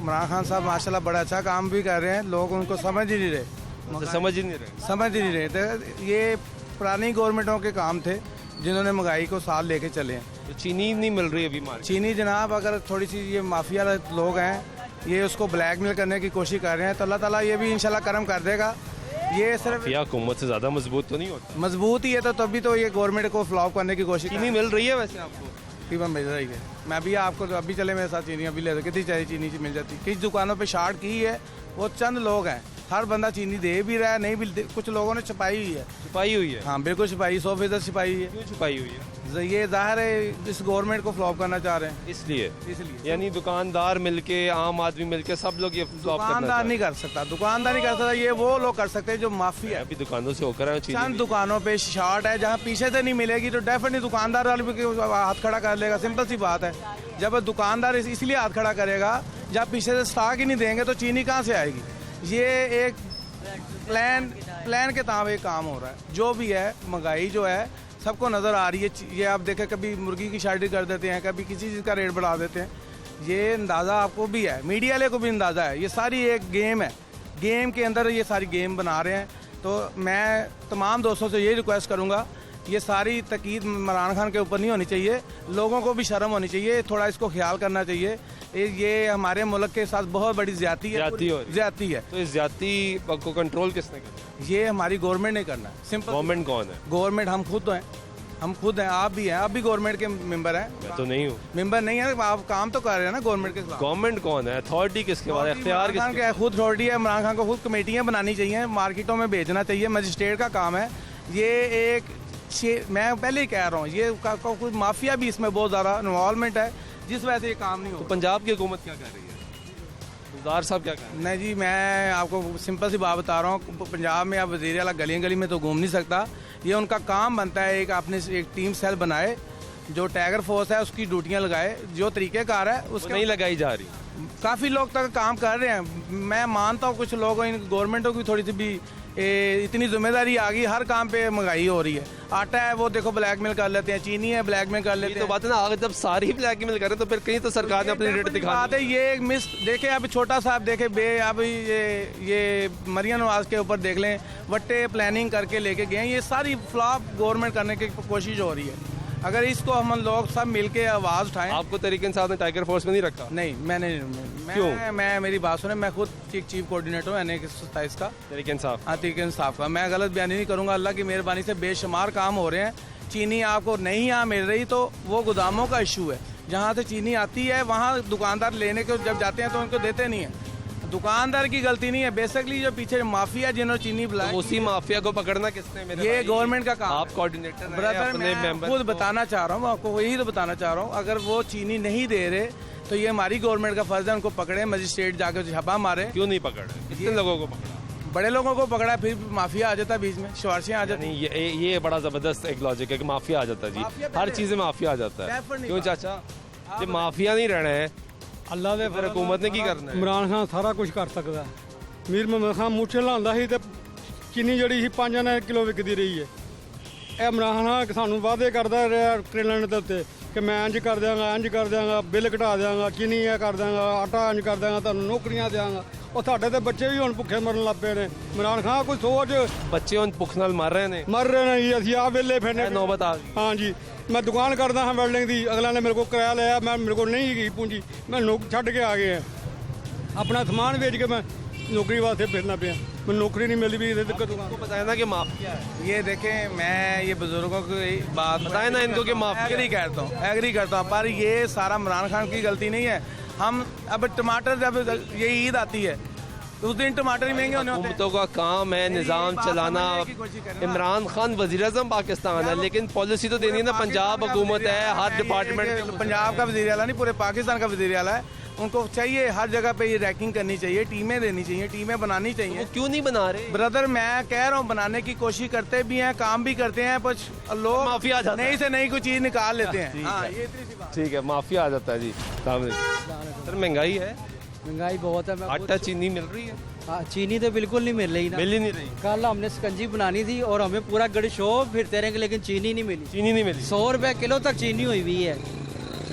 इमरान खान साहब माशाल्लाह बड़ा अच्छा काम भी कर रहे हैं, लोग उनको समझ ही नहीं रहे। समझ ही नहीं रहे? समझ ही नहीं रहे। तो ये पुरानी गवर्नमेंटों के काम थे जिन्होंने महंगाई को साथ लेके चले हैं। तो चीनी नहीं मिल रही अभी मार्केट? चीनी जनाब अगर थोड़ी सी ये माफिया लोग हैं ये उसको ब्लैकमेल करने की कोशिश कर रहे हैं तो अल्लाह ताला ये भी इंशाल्लाह करम कर देगा। ये सिर्फ हुकूमत से ज़्यादा मजबूत तो नहीं होता? मजबूत ही है तो तभी तो ये गवर्नमेंट को फ्लॉप करने की कोशिश। चीनी मिल रही है वैसे आपको? तकरीबन मिल रही है। मैं भी आपको तो अभी चले मेरे साथ चीनी अभी ले कितनी चाहिए चीनी मिल जाती। किस दुकानों पे शार्ट की है वो चंद लोग हैं, हर बंदा चीनी दे भी रहा है, नहीं भी कुछ लोगों ने छुपाई हुई है। छुपाई हुई है? हाँ बिल्कुल छुपाई, 100% छुपाई हुई है। क्यों छुपाई हुई है? ये जाहिर है इस गवर्नमेंट को फ्लॉप करना चाह रहे हैं इसलिए। यानी दुकानदार मिलके, आम आदमी मिलके, सब लोग ये फ्लॉप करना। दुकानदार नहीं कर सकता, दुकानदार नहीं कर सकता, ये वो लोग कर सकते हैं जो माफिया है। अभी दुकानों से होकर आए चंद दुकानों पे शॉर्ट है, जहाँ पीछे से नहीं मिलेगी तो डेफिनेटली दुकानदार वाले भी हाथ खड़ा कर लेगा। सिंपल सी बात है, जब दुकानदार इसलिए हाथ खड़ा करेगा जब पीछे से स्टॉक ही नहीं देंगे तो चीनी कहाँ से आएगी। ये एक प्लान के ताबे काम हो रहा है। जो भी है महंगाई जो है सबको नज़र आ रही है। ये आप देखें कभी मुर्गी की शादी कर देते हैं, कभी किसी चीज़ का रेट बढ़ा देते हैं। ये अंदाज़ा आपको भी है, मीडिया वाले को भी अंदाज़ा है। ये सारी एक गेम है, गेम के अंदर ये सारी गेम बना रहे हैं। तो मैं तमाम दोस्तों से ये रिक्वेस्ट करूँगा, ये सारी तकीद इमरान खान के ऊपर नहीं होनी चाहिए, लोगों को भी शर्म होनी चाहिए, थोड़ा इसको ख्याल करना चाहिए। ये हमारे मुल्क के साथ बहुत बड़ी ज्यादती है। तो इस ज्यादती को कंट्रोल किसने करना? ये हमारी गवर्नमेंट ने करना है। सिंपल। गवर्नमेंट कौन है? गवर्नमेंट हम खुद हैं, आप भी हैं, आप भी गवर्नमेंट के मेंबर हैं। मैं तो नहीं हूँ। मेंबर नहीं है, आप काम तो कर रहे हैं ना गवर्नमेंट के साथ। गवर्नमेंट कौन है? अथॉरिटी किसके बाद? इख्तियार किसके? खुद अथॉरिटी है। इमरान खान को खुद कमेटियाँ बनानी चाहिए, मार्केटों में भेजना चाहिए, मजिस्ट्रेट का काम है। ये एक मैं पहले ही कह रहा हूँ, ये कोई माफिया भी इसमें बहुत ज़्यादा इन्वॉल्वमेंट है जिस वजह से ये काम नहीं हो। तो पंजाब की हुकूमत क्या कर रही है? बुज़दार साहब क्या कर रहे हैं? नहीं जी, मैं आपको सिंपल सी बात बता रहा हूँ, पंजाब में अब वज़ीर आला गली गली में तो घूम नहीं सकता। ये उनका काम बनता है एक आपने एक टीम सेल बनाए, जो टाइगर फोर्स है उसकी ड्यूटियाँ लगाए, जो तरीक़ेकार है उसको नहीं लगाई जा रही। काफ़ी लोग तक काम कर रहे हैं। मैं मानता हूँ कुछ लोगों इन गवर्नमेंटों की थोड़ी सी भी इतनी जिम्मेदारी आ गई, हर काम पे महंगाई हो रही है। आटा है वो देखो ब्लैकमेल कर लेते हैं, चीनी है ब्लैकमेल कर लेते हैं। तो बात है ना, अगर जब सारी ब्लैकमेल करें तो फिर कहीं तो सरकार ने अपनी रेट दिखा बात है। ये एक मिस देखे, अब छोटा सा आप देखे अब ये मरियम नवाज के ऊपर देख लें, वट्टे प्लानिंग करके लेके गए। ये सारी फ्लॉप गवर्नमेंट करने की कोशिश हो रही है। अगर इसको हम लोग सब मिलके आवाज उठाएं। आपको तरीके साहब ने टाइगर फोर्स में नहीं रखा? नहीं, मैंने क्यों? मैं मेरी बात सुने, मैं खुद चीफ कोऑर्डिनेटर हूँ NA-27 का, तरीके इंसाफ। हाँ तरीके इंसाफ का। मैं गलत बयानी नहीं करूँगा। अल्लाह की मेहरबानी से बेशुमार काम हो रहे हैं। चीनी आपको नहीं यहाँ मिल रही तो वो गोदामों का इशू है। जहाँ से चीनी आती है वहाँ दुकानदार लेने को जब जाते हैं तो उनको देते नहीं है। दुकानदार की गलती नहीं है, बेसिकली जो पीछे माफिया जिन्होंने चीनी बुलाई, तो उसी माफिया को पकड़ना किसने? ये गवर्नमेंट का काम। आप कोऑर्डिनेटर ब्रदर, मैं खुद बताना चाह रहा हूँ, आपको यही तो बताना चाह रहा हूँ। अगर वो चीनी नहीं दे रहे तो ये हमारी गवर्नमेंट का फर्ज है, उनको पकड़े, मजिस्ट्रेट जाके छापा मारे। क्यों नहीं पकड़े? कितने लोगों को पकड़ा? बड़े लोगों को पकड़ा, फिर माफिया आ जाता बीच में, शवारशियाँ आ जाती। ये बड़ा जबरदस्त एक लॉजिक है कि माफिया आ जाता है जी, हर चीज में माफिया आ जाता है। क्यों चाचा? ये माफिया नहीं रहना है, अल्लाह दे फिर हुकूमत ने की करना है? इमरान खान सारा कुछ कर सकता है। मीर मुहम्मद खान मुੱਠੇ ਲਾਉਂਦਾ ਸੀ ਤੇ ਚੀਨੀ ਜਿਹੜੀ ਸੀ 5 ਆਨੇ ਕਿਲੋ ਵਿਕਦੀ ਰਹੀ ਹੈ। ਇਹ ਇਮਰਾਨ ਖਾਨ ਸਾਨੂੰ ਵਾਅਦੇ ਕਰਦਾ ਰਿਹਾ ਟ੍ਰੇਲਰ ਦੇ ਉੱਤੇ ਕਿ ਮੈਂ ਇੰਜ ਕਰ ਦਿਆਂਗਾ, ਇੰਜ ਕਰ ਦਿਆਂਗਾ, ਬਿੱਲ ਘਟਾ ਦਿਆਂਗਾ, ਚੀਨੀ ਇਹ ਕਰ ਦਿਆਂਗਾ, ਆਟਾ ਇੰਜ ਕਰ ਦਿਆਂਗਾ, ਤੁਹਾਨੂੰ ਨੌਕਰੀਆਂ ਦਿਆਂਗਾ। ਉਹ ਸਾਡੇ ਤੇ ਬੱਚੇ ਵੀ ਹੁਣ ਭੁੱਖੇ ਮਰਨ ਲੱਗ ਪਏ ਨੇ। ਇਮਰਾਨ ਖਾਨ ਕੋਈ ਸੋਚ, ਬੱਚੇ ਹੁਣ ਭੁੱਖ ਨਾਲ ਮਰ ਰਹੇ ਨੇ ਜੀ। ਅਸੀਂ ਆ ਵੇਲੇ ਫਿਰਨੇ ਨੌਬਤ ਆ ਗਈ। ਹਾਂ ਜੀ, ਮੈਂ ਦੁਕਾਨ ਕਰਦਾ ਹਾਂ ਵੈਲਡਿੰਗ ਦੀ, ਅਗਲਾ ਨੇ ਮੇਰੇ ਕੋਲ ਕਿਰਾਇਆ ਲਿਆ, ਮੇਰੇ ਕੋਲ नहीं गई पूंजी, मैं ਛੱਡ ਕੇ ਆ ਗਿਆ। अपना सामान बेच के मैं नौकरी वास्ते फिरना पाया, मैं नौकरी नहीं मिली भी। आपको बताया ना कि माफिया है। ये देखें, मैं ये बुजुर्गों की बात बताए ना इनको कि माफिया एग्री करता हूँ, पर ये सारा इमरान खान की गलती नहीं है। हम अब टमाटर, जब ये ईद आती है तो उस दिन टमाटर ही महंगे होने होते हैं। हुकूमतों का काम है निज़ाम चलाना। इमरान खान वज़ीर-ए-आज़म पाकिस्तान है, लेकिन पॉलिसी तो देनी है ना। पंजाब हुकूमत है, हर डिपार्टमेंट, पंजाब का वज़ीर आला नहीं, पूरे पाकिस्तान का वज़ीर आला है। उनको चाहिए हर जगह पे ये रैंकिंग करनी चाहिए, टीमें देनी चाहिए, टीमें बनानी चाहिए। वो क्यों नहीं बना रहे? ब्रदर, मैं कह रहा हूँ बनाने की कोशिश करते भी हैं, काम भी करते हैं, कुछ लोग माफिया आ जाता है, नहीं से नहीं कोई चीज़ निकाल लेते हैं। ठीक है, माफिया आ जाता है जी। सर महंगाई है, महंगाई बहुत है। आटा चीनी मिल रही है? हाँ, चीनी तो बिल्कुल नहीं मिल रही ना, मिल ही नहीं रही। कल हमने शिकंजी बनानी थी और हमें पूरा गढ़शो फिरते रहेंगे, लेकिन चीनी नहीं मिली। चीनी नहीं मिली? 100 रुपए किलो तक चीनी हुई हुई है।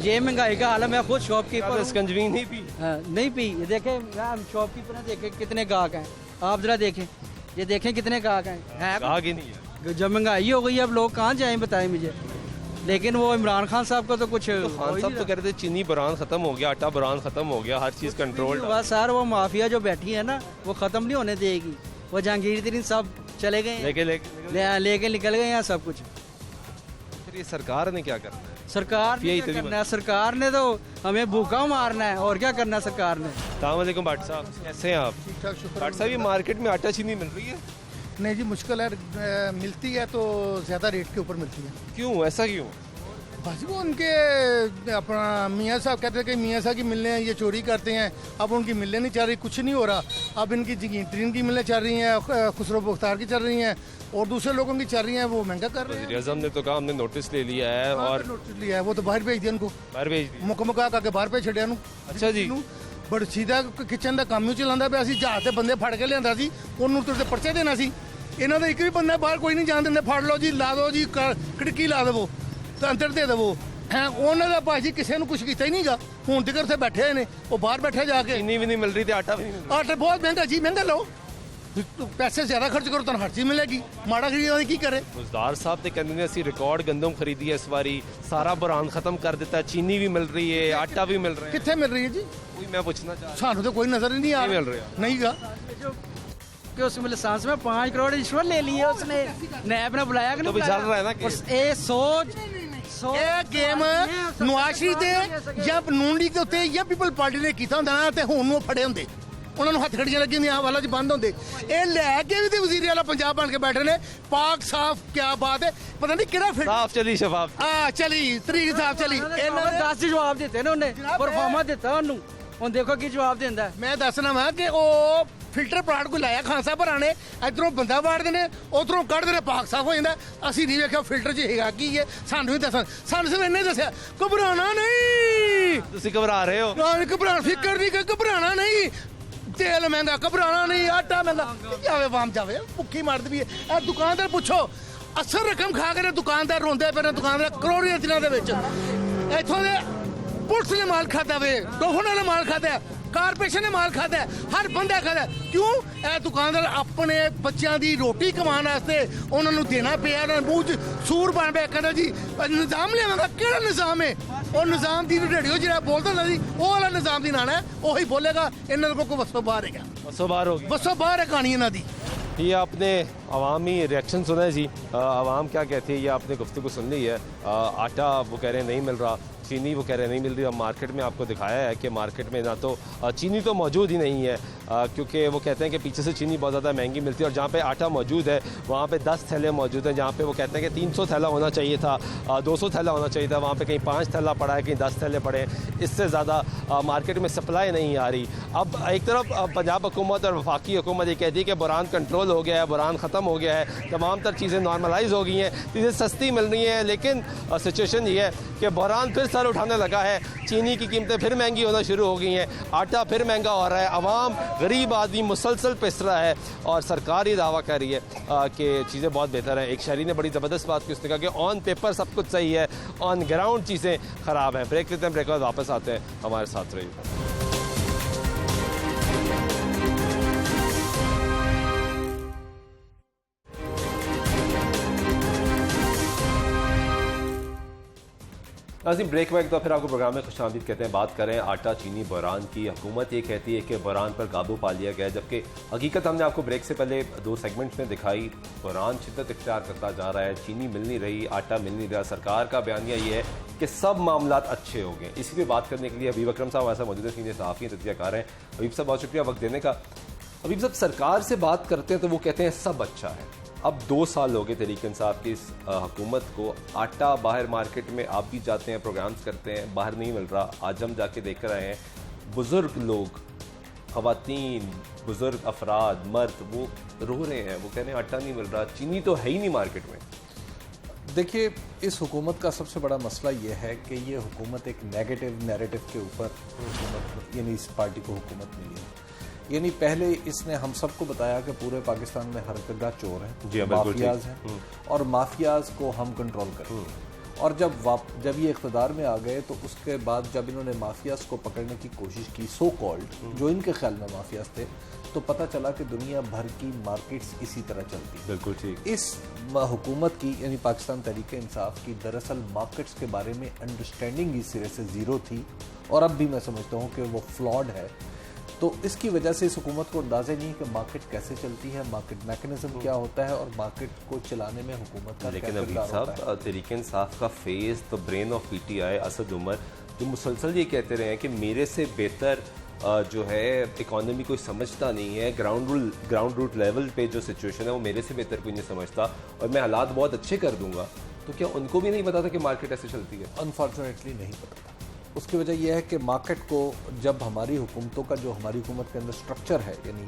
ये महंगाई का हाल है। मैं खुद शॉपकीपर, शिकंजी नहीं पी? नहीं पी। ये देखें, हम शॉपकीपर हैं, देखें कितने गाहक हैं, आप जरा देखें, ये देखें कितने गाहक हैं। गाहक ही नहीं है। जब महंगाई हो गई, अब लोग कहाँ जाएं बताएं मुझे। लेकिन वो इमरान खान साहब को तो कुछ, खान साहब तो कह रहे थे चीनी बुरान खत्म हो गया, आटा बुरान खत्म हो गया, हर चीज कंट्रोल। बस सर, वो माफिया जो बैठी है ना, वो खत्म नहीं होने देगी। वो जहांगीर तरीन सब चले गए, लेके निकल गए हैं सब कुछ। फिर ये सरकार ने क्या करना है? सरकार ने क्या करना है? सरकार ने तो हमें भूखा मारना है, और क्या करना है सरकार ने। अस्सलाम वालेकुम भट्ट साहब, कैसे हैं आप? ठीक ठाक, शुक्र। भट्ट साहब, ये मार्केट में आटा चीनी मिल रही है? नहीं जी, मुश्किल है। मिलती है तो ज़्यादा रेट के ऊपर मिलती है। क्यों, ऐसा क्यों? बस वो उनके अपना मियाँ साहब कहते हैं कि मियाँ साहब की मिलें ये चोरी करते हैं। अब उनकी मिलें नहीं चल रही, कुछ नहीं हो रहा। अब इनकी जगीन की मिलें चल रही हैं, खुसरो मुख्तार की चल रही हैं, और दूसरे लोगों की चल रही हैं, वो महंगा कर रहे हैं। वज़ीर-ए-आज़म ने तो कहा हमने नोटिस ले लिया है, और नोटिस लिया है, वो तो बाहर भेज दिया उनको, बाहर भेज दिया, मुकम्मल करके बाहर भेज छड़िया। अच्छा जी, बट सीधा किचन का काम ही चलाता पे। ਅਸੀਂ ਜਹਾਜ਼ ਤੇ ਬੰਦੇ ਫੜ ਕੇ ਲਿਆਂਦਾ ਸੀ, ਉਹਨੂੰ ਤੇ ਪਰਚੇ ਦੇਣਾ ਸੀ। ਇਹਨਾਂ ਦਾ ਇੱਕ ਵੀ ਬੰਦਾ ਬਾਹਰ ਕੋਈ ਨਹੀਂ ਜਾਣ ਦਿੰਦੇ। ਫੜ ਲਓ ਜੀ, ਲਾ ਦਿਓ ਜੀ, ਖਿੜਕੀ ਲਾ ਦੇਵੋ ਤੇ ਅੰਦਰ ਦੇ ਦੇਵੋ। ਉਹਨਾਂ ਦਾ ਭਾਜੀ ਕਿਸੇ ਨੂੰ ਕੁਝ ਕੀਤਾ ਹੀ ਨਹੀਂਗਾ। ਹੁਣ ਤੱਕ ਉੱਥੇ ਬੈਠੇ ਹੋਏ ਨੇ, ਉਹ ਬਾਹਰ ਬੈਠੇ ਜਾ ਕੇ। चीनी भी नहीं मिल रही थी, आटा भी नहीं मिल रहा। ਆਟਾ ਬਹੁਤ ਮਹਿੰਗਾ ਜੀ, ਮਹਿੰਗਾ ਲਓ, ਪੈਸੇ ਜ਼ਿਆਦਾ ਖਰਚ ਕਰੋ ਤਾਂ ਹਰ ਚੀਜ਼ ਮਿਲੇਗੀ। ਮਾੜਾ ਖਰੀਦਣਾ ਕੀ ਕਰੇ? मुजदार साहब तो कहते हैं ਅਸੀਂ रिकॉर्ड गंदम खरीदी है इस बारी, सारा बुरान खत्म कर देता है, चीनी भी मिल रही है, आटा भी मिल रहा है। ਕਿੱਥੇ ਮਿਲ ਰਹੀ ਹੈ ਜੀ? वही मैं पूछना चाह रहा ਸਾਨੂੰ ਤਾਂ ਕੋਈ ਨਜ਼ਰ ਹੀ ਨਹੀਂ ਆ नहीं मिल रहा। ਨਹੀਂਗਾ। कि उसमें लाइसेंस में 5 करोड़ रिश्वत ले ली है उसने। नैब ने बुलाया कि तो नहीं भी चल रहा है ना बुलाया? केस। ये सोच ਇਹ ਗੇਮ ਨਵਾਜ਼ ਸ਼ਰੀਫ ਦੇ ਜਾਂ ਨੂਨ ਲੀਗ ਦੇ ਉੱਤੇ ਜਾਂ ਪੀਪਲ ਪਾਰਟੀ ਨੇ ਕੀਤਾ ਹੁੰਦਾ ਨਾ, ਤੇ ਹੁਣ ਨੂੰ ਫੜੇ ਹੁੰਦੇ, ਉਹਨਾਂ ਨੂੰ ਹੱਥ ਖੜੀਆਂ ਲੱਗੀਆਂ ਹੁੰਦੀਆਂ, ਆਹ ਵਾਲਾ ਚ ਬੰਦ ਹੁੰਦੇ। ਇਹ ਲੈ ਕੇ ਵੀ ਤੇ ਵਜ਼ੀਰ ਆਲਾ ਪੰਜਾਬ ਬਣ ਕੇ ਬੈਠੇ ਨੇ। ਪਾਕ ਸਾਫ, ਕਿਆ ਬਾਤ ਹੈ। ਪਤਾ ਨਹੀਂ ਕਿਹੜਾ ਫਿਲਟਰ साफ चली शफाफ। ਆ ਚਲੀ ਤਰੀਕ ਸਾਫ ਚਲੀ। ਇਹਨਾਂ ਨੇ 10 ਜਵਾਬ ਦਿੱਤੇ ਨੇ, ਉਹਨੇ ਪਰਫਾਰਮਾ ਦਿੱਤਾ ਉਹਨੂੰ। ਹੁਣ ਦੇਖੋ ਕੀ ਜਵਾਬ ਦਿੰਦਾ। ਮੈਂ ਦੱਸਣਾ ਵਾ ਕਿ ਉਹ ਫਿਲਟਰ ਪਲਾਟ ਕੋਈ ਲਾਇਆ ਖਾਨ ਸਾਹਿਬ ਭਰਾ ਨੇ, ਇਧਰੋਂ ਬੰਦਾ ਵਾੜਦੇ ਨੇ, ਉਧਰੋਂ ਕੱਢਦੇ ਨੇ, ਪਾਕ ਸਾਫ ਹੋ ਜਾਂਦਾ। ਅਸੀਂ ਨਹੀਂ ਵੇਖਿਆ ਫਿਲਟਰ 'ਚ ਹੈਗਾ ਕੀ ਹੈ, ਸਾਨੂੰ ਹੀ ਦੱਸਣ। ਸਾਨੂੰ ਸਿਰਫ ਇੰਨੇ ਦੱਸਿਆ, ਘਬਰਾਉਣਾ ਨਹੀਂ। ਤੁਸੀਂ ਘਬਰਾ ਰਹੇ ਹੋ? ਘਬਰਾਉਣਾ, ਫਿਕਰ ਨਹੀਂ, ਘਬਰਾਉਣਾ ਨਹੀਂ। ਤੇਲ ਮਹਿੰਗਾ, ਘਬਰਾਉਣਾ ਨਹੀਂ। ਆਟਾ ਮਹਿੰਗਾ, ਜਾਵੇ ਵਾਮ ਜਾਵੇ, ਭੁੱਖੀ ਮਰਦ ਵੀ ਹੈ। ਇਹ ਦੁਕਾਨਦਾਰ ਪੁੱਛੋ, ਅਸਰ ਰਕਮ ਖਾ ਕੇ ਦੁਕਾਨਦਾਰ ਰੋਂਦੇ ਪਏ ਨੇ। ਦੁਕਾਨਦਾਰ ਕਰੋੜਾਂ ਦਿਨਾਂ ਦੇ ਵਿੱਚ ਇੱਥੋਂ ਦੇ ਪੁਲਿਸ ਨੇ ਮਾਲ ਖਾਦਾ ਵੇ, ਟੋਫਨ ਨੇ ਮਾਲ ਖਾਦਾ, ਕਾਰਪੋਰੇਸ਼ਨ ਨੇ ਮਾਲ ਖਾਦਾ, ਹਰ ਬੰਦਾ ਖਾਦਾ। ਕਿਉਂ? ਇਹ ਦੁਕਾਨਦਾਰ ਆਪਣੇ ਬੱਚਿਆਂ ਦੀ ਰੋਟੀ ਕਮਾਉਣ ਵਾਸਤੇ ਉਹਨਾਂ ਨੂੰ ਦੇਣਾ ਪਿਆ। ਉਹਨਾਂ ਮੂੰਹ 'ਚ ਸੂਰ ਬਣ ਪਿਆ। ਕਹਿੰਦਾ ਜੀ ਨਿਜ਼ਾਮ ਲਿਆਵਾਂਗਾ। ਕਿਹੜਾ ਨਿਜ਼ਾਮ ਹੈ? ਉਹ ਨਿਜ਼ਾਮ ਦੀ ਰੇਡੀਓ ਜਿਹੜਾ ਬੋਲਦਾ ਹੁੰਦਾ ਸੀ, ਉਹ ਵਾਲਾ ਨਿਜ਼ਾਮ ਦੀ ਨਾਣਾ ਹੈ, ਉਹੀ ਬੋਲੇਗਾ। ਇਹਨਾਂ ਦੇ ਕੋਲ ਵਸੋਂ ਬਾਹਰ ਹੈਗਾ, बसों बाहर होगी, वसों बाहर है कहानी ਇਹਨਾਂ ਦੀ। ये आपने अवामी रिएक्शन सुना है जी, अवाम क्या कहती है, ये आपने गुफ्तगू सुन ली है। आटा वो कह रहे हैं नहीं मिल रहा, चीनी वो कह रहे नहीं मिल रही। अब मार्केट में आपको दिखाया है कि मार्केट में ना तो चीनी तो मौजूद ही नहीं है, क्योंकि वो कहते हैं कि पीछे से चीनी बहुत ज़्यादा महंगी मिलती है। और जहाँ पे आटा मौजूद है वहाँ पे 10 थैले मौजूद हैं, जहाँ पे वो कहते हैं कि 300 थैला होना चाहिए था, 200 थैला होना चाहिए था, वहाँ पे कहीं 5 थैला पड़ा है, कहीं 10 थैले पड़े हैं। इससे ज़्यादा मार्केट में सप्लाई नहीं आ रही। अब एक तरफ पंजाब हुकूमत और वफाकी हुकूमत ये कहती है कि बुरान कंट्रोल हो गया है, बुरान ख़त्म हो गया है, तमाम तर चीज़ें नॉर्मलाइज हो गई हैं, चीज़ें सस्ती मिल रही हैं। लेकिन सिचुएशन ये है कि बुरान फिर सर उठाने लगा है, चीनी की कीमतें फिर महंगी होना शुरू हो गई हैं, आटा फिर महंगा हो रहा है, आवाम गरीब आदमी मुसलसल पिस रहा है और सरकार ये दावा कर रही है कि चीज़ें बहुत बेहतर हैं। एक शहरी ने बड़ी ज़बरदस्त बात की, उसने कहा कि ऑन पेपर सब कुछ सही है, ऑन ग्राउंड चीज़ें ख़राब हैं। ब्रेक लेते हैं, ब्रेक के बाद वापस आते हैं, हमारे साथ रहिए। नाज़रीन ब्रेक वैक तो फिर आपको प्रोग्राम में खुशामदीद कहते हैं। बात करें आटा चीनी बहरान की। हुकूमत ये कहती है कि बहरान पर काबू पा लिया गया, जबकि हकीकत हमने आपको ब्रेक से पहले 2 सेगमेंट्स में दिखाई। बहरान शिद्दत इख्तियार करता जा रहा है, चीनी मिल नहीं रही, आटा मिल नहीं रहा। सरकार का बयानिया ये है कि सब मामलात अच्छे हो गए। इसी पर बात करने के लिए हबीब अकरम साहब हमारे साथ मौजूद है, सीनियर सहाफ़ी हैं, तजज़ियाकार हैं। हबीब साहब बहुत शुक्रिया वक्त देने का। हबीब साहब सरकार से बात करते हैं तो वो कहते हैं सब अच्छा है। अब 2 साल हो गए तहरीक इंसाफ की इस हुकूमत को। आटा बाहर मार्केट में आप भी जाते हैं, प्रोग्राम्स करते हैं, बाहर नहीं मिल रहा। आज हम जाके देख रहे हैं बुज़ुर्ग लोग, ख़वातीन, बुज़ुर्ग अफराद, मर्द वो रो रहे हैं, वो कह रहे हैं आटा नहीं मिल रहा, चीनी तो है ही नहीं मार्केट में। देखिए इस हुकूमत का सबसे बड़ा मसला ये है कि ये हुकूमत एक नेगेटिव नैरेटिव के ऊपर हुकूमत, यानी इस पार्टी को हुकूमत मिली है। यानी पहले इसने हम सबको बताया कि पूरे पाकिस्तान में हर जगह चोर हैं, माफियाज हैं और माफियाज को हम कंट्रोल करें। और जब ये इख्तिदार में आ गए तो उसके बाद जब इन्होंने माफियाज को पकड़ने की कोशिश की, सो कॉल्ड जो इनके ख्याल में माफियाज थे, तो पता चला कि दुनिया भर की मार्केट्स इसी तरह चलती। बिल्कुल ठीक। इस हुकूमत की यानी पाकिस्तान तहरीक इंसाफ की दरअसल मार्केट्स के बारे में अंडरस्टैंडिंग इस सिरे से ज़ीरो थी और अब भी मैं समझता हूँ कि वो फ्लॉड है। तो इसकी वजह से इस हुकूमत को अंदाज़ा नहीं है कि मार्केट कैसे चलती है, मार्केट मैकेनिज्म क्या होता है और मार्केट को चलाने में हुकूमत का लेकिन अभी साहब तहरीक इंसाफ का face the brain of PTI Asad Umar जो मुसलसल ये कहते रहे हैं कि मेरे से बेहतर जो है इकॉनमी कोई समझता नहीं है, ग्राउंड रूट लेवल पे जो सिचुएशन है वो मेरे से बेहतर कोई नहीं समझता और मैं हालात बहुत अच्छे कर दूंगा। तो क्या उनको भी नहीं पता था कि मार्केट ऐसे चलती है? अनफॉर्चुनेटली नहीं पता था। उसकी वजह यह है कि मार्केट को जब हमारी हुकूमतों का जो हमारी हुकूमत के अंदर स्ट्रक्चर है, यानी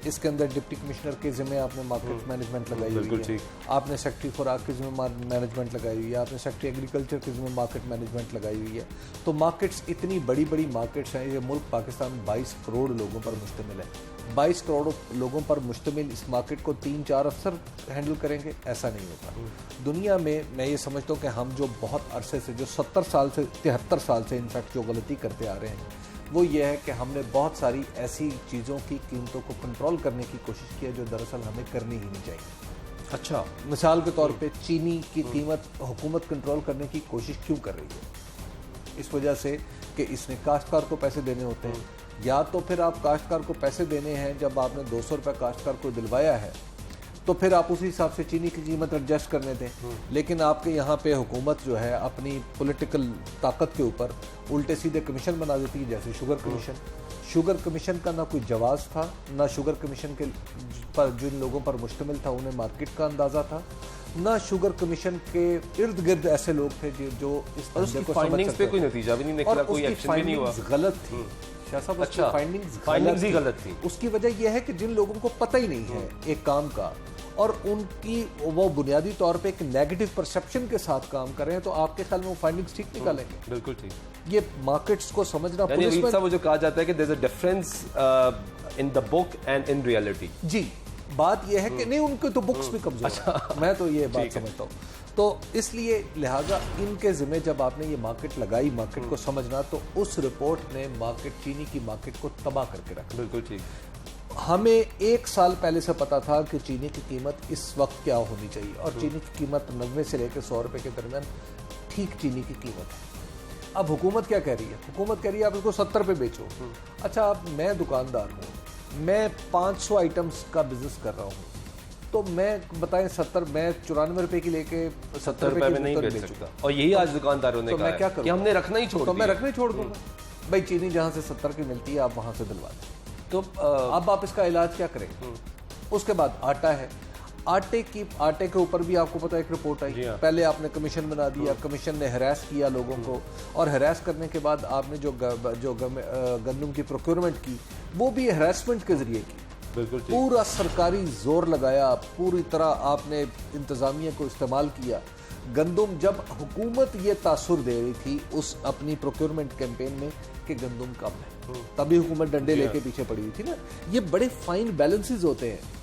इसके अंदर डिप्टी कमिश्नर के ज़िम्मे आपने मार्केट मैनेजमेंट लगाई हुई है, आपने सेक्रेटरी खुराक के ज़िम्मे मैनेजमेंट लगाई हुई है, आपने सेक्रेटरी एग्रीकल्चर के ज़िम्मे मार्केट मैनेजमेंट लगाई हुई है। तो मार्केट्स इतनी बड़ी बड़ी मार्केट्स हैं। ये मुल्क पाकिस्तान 22 करोड़ लोगों पर मुश्तमिल है। 22 करोड़ लोगों पर मुश्तमिल इस मार्केट को 3-4 अफसर हैंडल करेंगे, ऐसा नहीं होता। दुनिया में मैं ये समझता हूँ कि हम जो बहुत अरसे से, जो 70 साल से 73 साल से इनफैक्ट जो गलती करते आ रहे हैं वो ये है कि हमने बहुत सारी ऐसी चीज़ों की कीमतों को कंट्रोल करने की कोशिश की है जो दरअसल हमें करनी ही नहीं चाहिए। अच्छा, मिसाल के तौर पे चीनी की कीमत हुकूमत कंट्रोल करने की कोशिश क्यों कर रही है? इस वजह से कि इसने काश्तकार को पैसे देने होते हैं, या तो फिर आप काश्तकार को पैसे देने हैं जब आपने 200 रुपये काश्तकार को दिलवाया है तो फिर आप उसी हिसाब से चीनी की कीमत एडजस्ट करने दें। लेकिन आपके यहाँ पे हुकूमत जो है अपनी पॉलिटिकल ताकत के ऊपर उल्टे सीधे कमीशन बना देती है, जैसे शुगर कमीशन। शुगर कमीशन का ना कोई जवाज़ था, ना शुगर कमीशन के पर जिन लोगों पर मुश्तमिल था उन्हें मार्केट का अंदाज़ा था, ना शुगर कमीशन के इर्द गिर्द ऐसे लोग थे जो इस धंधे को समझ सकते थे। कोई नतीजा भी नहीं निकला, कोई एक्शन भी नहीं हुआ। गलत थी शाह साहब, अच्छा, फाइंडिंग्स ही गलत थी। उसकी वजह यह है कि जिन लोगों को पता ही नहीं है एक काम का और उनकी वो बुनियादी तौर पे एक नेगेटिव परसेप्शन के साथ काम कर रहे हैं, तो आपके ख्याल में वो फाइंडिंग्स ठीक निकालेंगे? बिल्कुल ठीक। ये मार्केट्स को समझना, पुलिस में वो जो कहा जाता है कि there is a difference in the book and in reality. जी, बात यह है कि नहीं, उनके तो बुक्स भी कमजोर। अच्छा, मैं तो ये बात समझता हूँ। तो इसलिए लिहाजा इनके ज़िम्मे जब आपने ये मार्केट लगाई, मार्केट को समझना, तो उस रिपोर्ट ने मार्केट, चीनी की मार्केट को तबाह करके रखा। बिल्कुल ठीक। हमें 1 साल पहले से पता था कि चीनी की कीमत इस वक्त क्या होनी चाहिए और चीनी की कीमत 90 से लेकर 100 रुपये के दरमियान ठीक चीनी की कीमत है। अब हुकूमत क्या कह रही है? हुकूमत कह रही है आप इसको 70 रुपये बेचो। अच्छा, अब मैं दुकानदार हूँ, मैं 500 आइटम्स का बिजनेस कर रहा हूँ, तो मैं बताएं 70, मैं 94 रुपए की लेके 70 रुपए में नहीं बेच सकता। और यही आज दुकानदारों ने कहा है कि हमने रखना ही छोड़ दिया। तो मैं रखना ही छोड़ दूंगा भाई। चीनी जहां से 70 की मिलती है आप वहां से दिलवा दें। तो अब आप इसका इलाज क्या करेंगे? उसके बाद आटा है, आटे के ऊपर भी आपको पता है एक रिपोर्ट आई। पहले आपने कमीशन बना दिया, कमीशन ने हरास किया लोगों को, और हरास करने के बाद आपने जो गंदम की प्रोक्योरमेंट की वो भी हरासमेंट के जरिए की। बिल्कुल पूरा सरकारी जोर लगाया, पूरी तरह आपने इंतजामिया को इस्तेमाल किया। गंदम जब हुकूमत ये तासुर दे रही थी उस अपनी प्रोक्योरमेंट कैंपेन में कि गंदम कम है, तभी हुकूमत डंडे लेके पीछे पड़ी हुई थी ना। ये बड़े फाइन बैलेंसेस होते हैं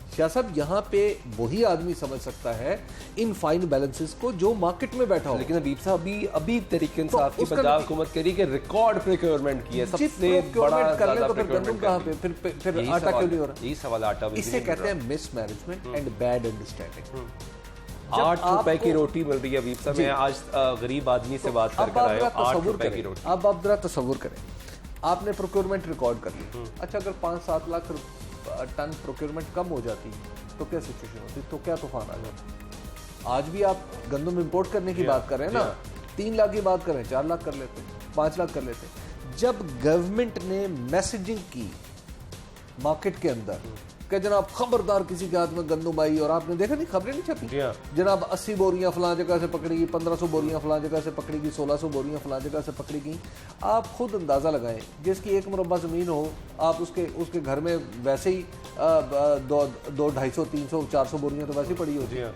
शाह साहब, यहाँ पे वही आदमी समझ सकता है इन फाइन बैलेंसेस को जो मार्केट में बैठा हो। लेकिन अबीब साहब अभी तरीके से आपकी पंजाब हुकूमत कह रही है कि रिकॉर्ड प्रोक्योरमेंट की है, सबसे बड़ा करने तो फिर गंदम कहाँ पे, फिर आटा क्यों नहीं हो रहा? यही सवाल आटा में। इसे कहते हैं मिसमैनेजमेंट एंड बैड अंडरस्टैंडिंग। 8 रुपए की रोटी मिल रही है अबीब साहब। मैं आज गरीब आदमी से बात करके आया हूं, 8 रुपए की रोटी। अब आप जरा तसव्वुर करें, आपने प्रोक्योरमेंट रिकॉर्ड कर ली। अच्छा, अगर 5-7 लाख टन प्रोक्योरमेंट कम हो जाती तो क्या सिचुएशन होती? तो क्या तूफान आ जाता? आज भी आप गंदम इंपोर्ट करने की बात कर रहे हैं ना, 3 लाख की बात कर रहे हैं, 4 लाख कर लेते, 5 लाख कर लेते। जब गवर्नमेंट ने मैसेजिंग की मार्केट के अंदर कि जनाब खबरदार किसी के हाथ में गंदम आई, और आपने देखा नहीं, खबरें नहीं छपी, जनाब 80 बोरियां फलां जगह से पकड़ी गई, 1500 बोरियां फलां जगह से पकड़ी गई, 1600 बोरियां फलां जगह से पकड़ी गई। आप खुद अंदाज़ा लगाएं, जिसकी 1 मुरब्बा ज़मीन हो, आप उसके घर में वैसे ही 200-250 300 400 बोरियां तो वैसे ही पड़ी होती है।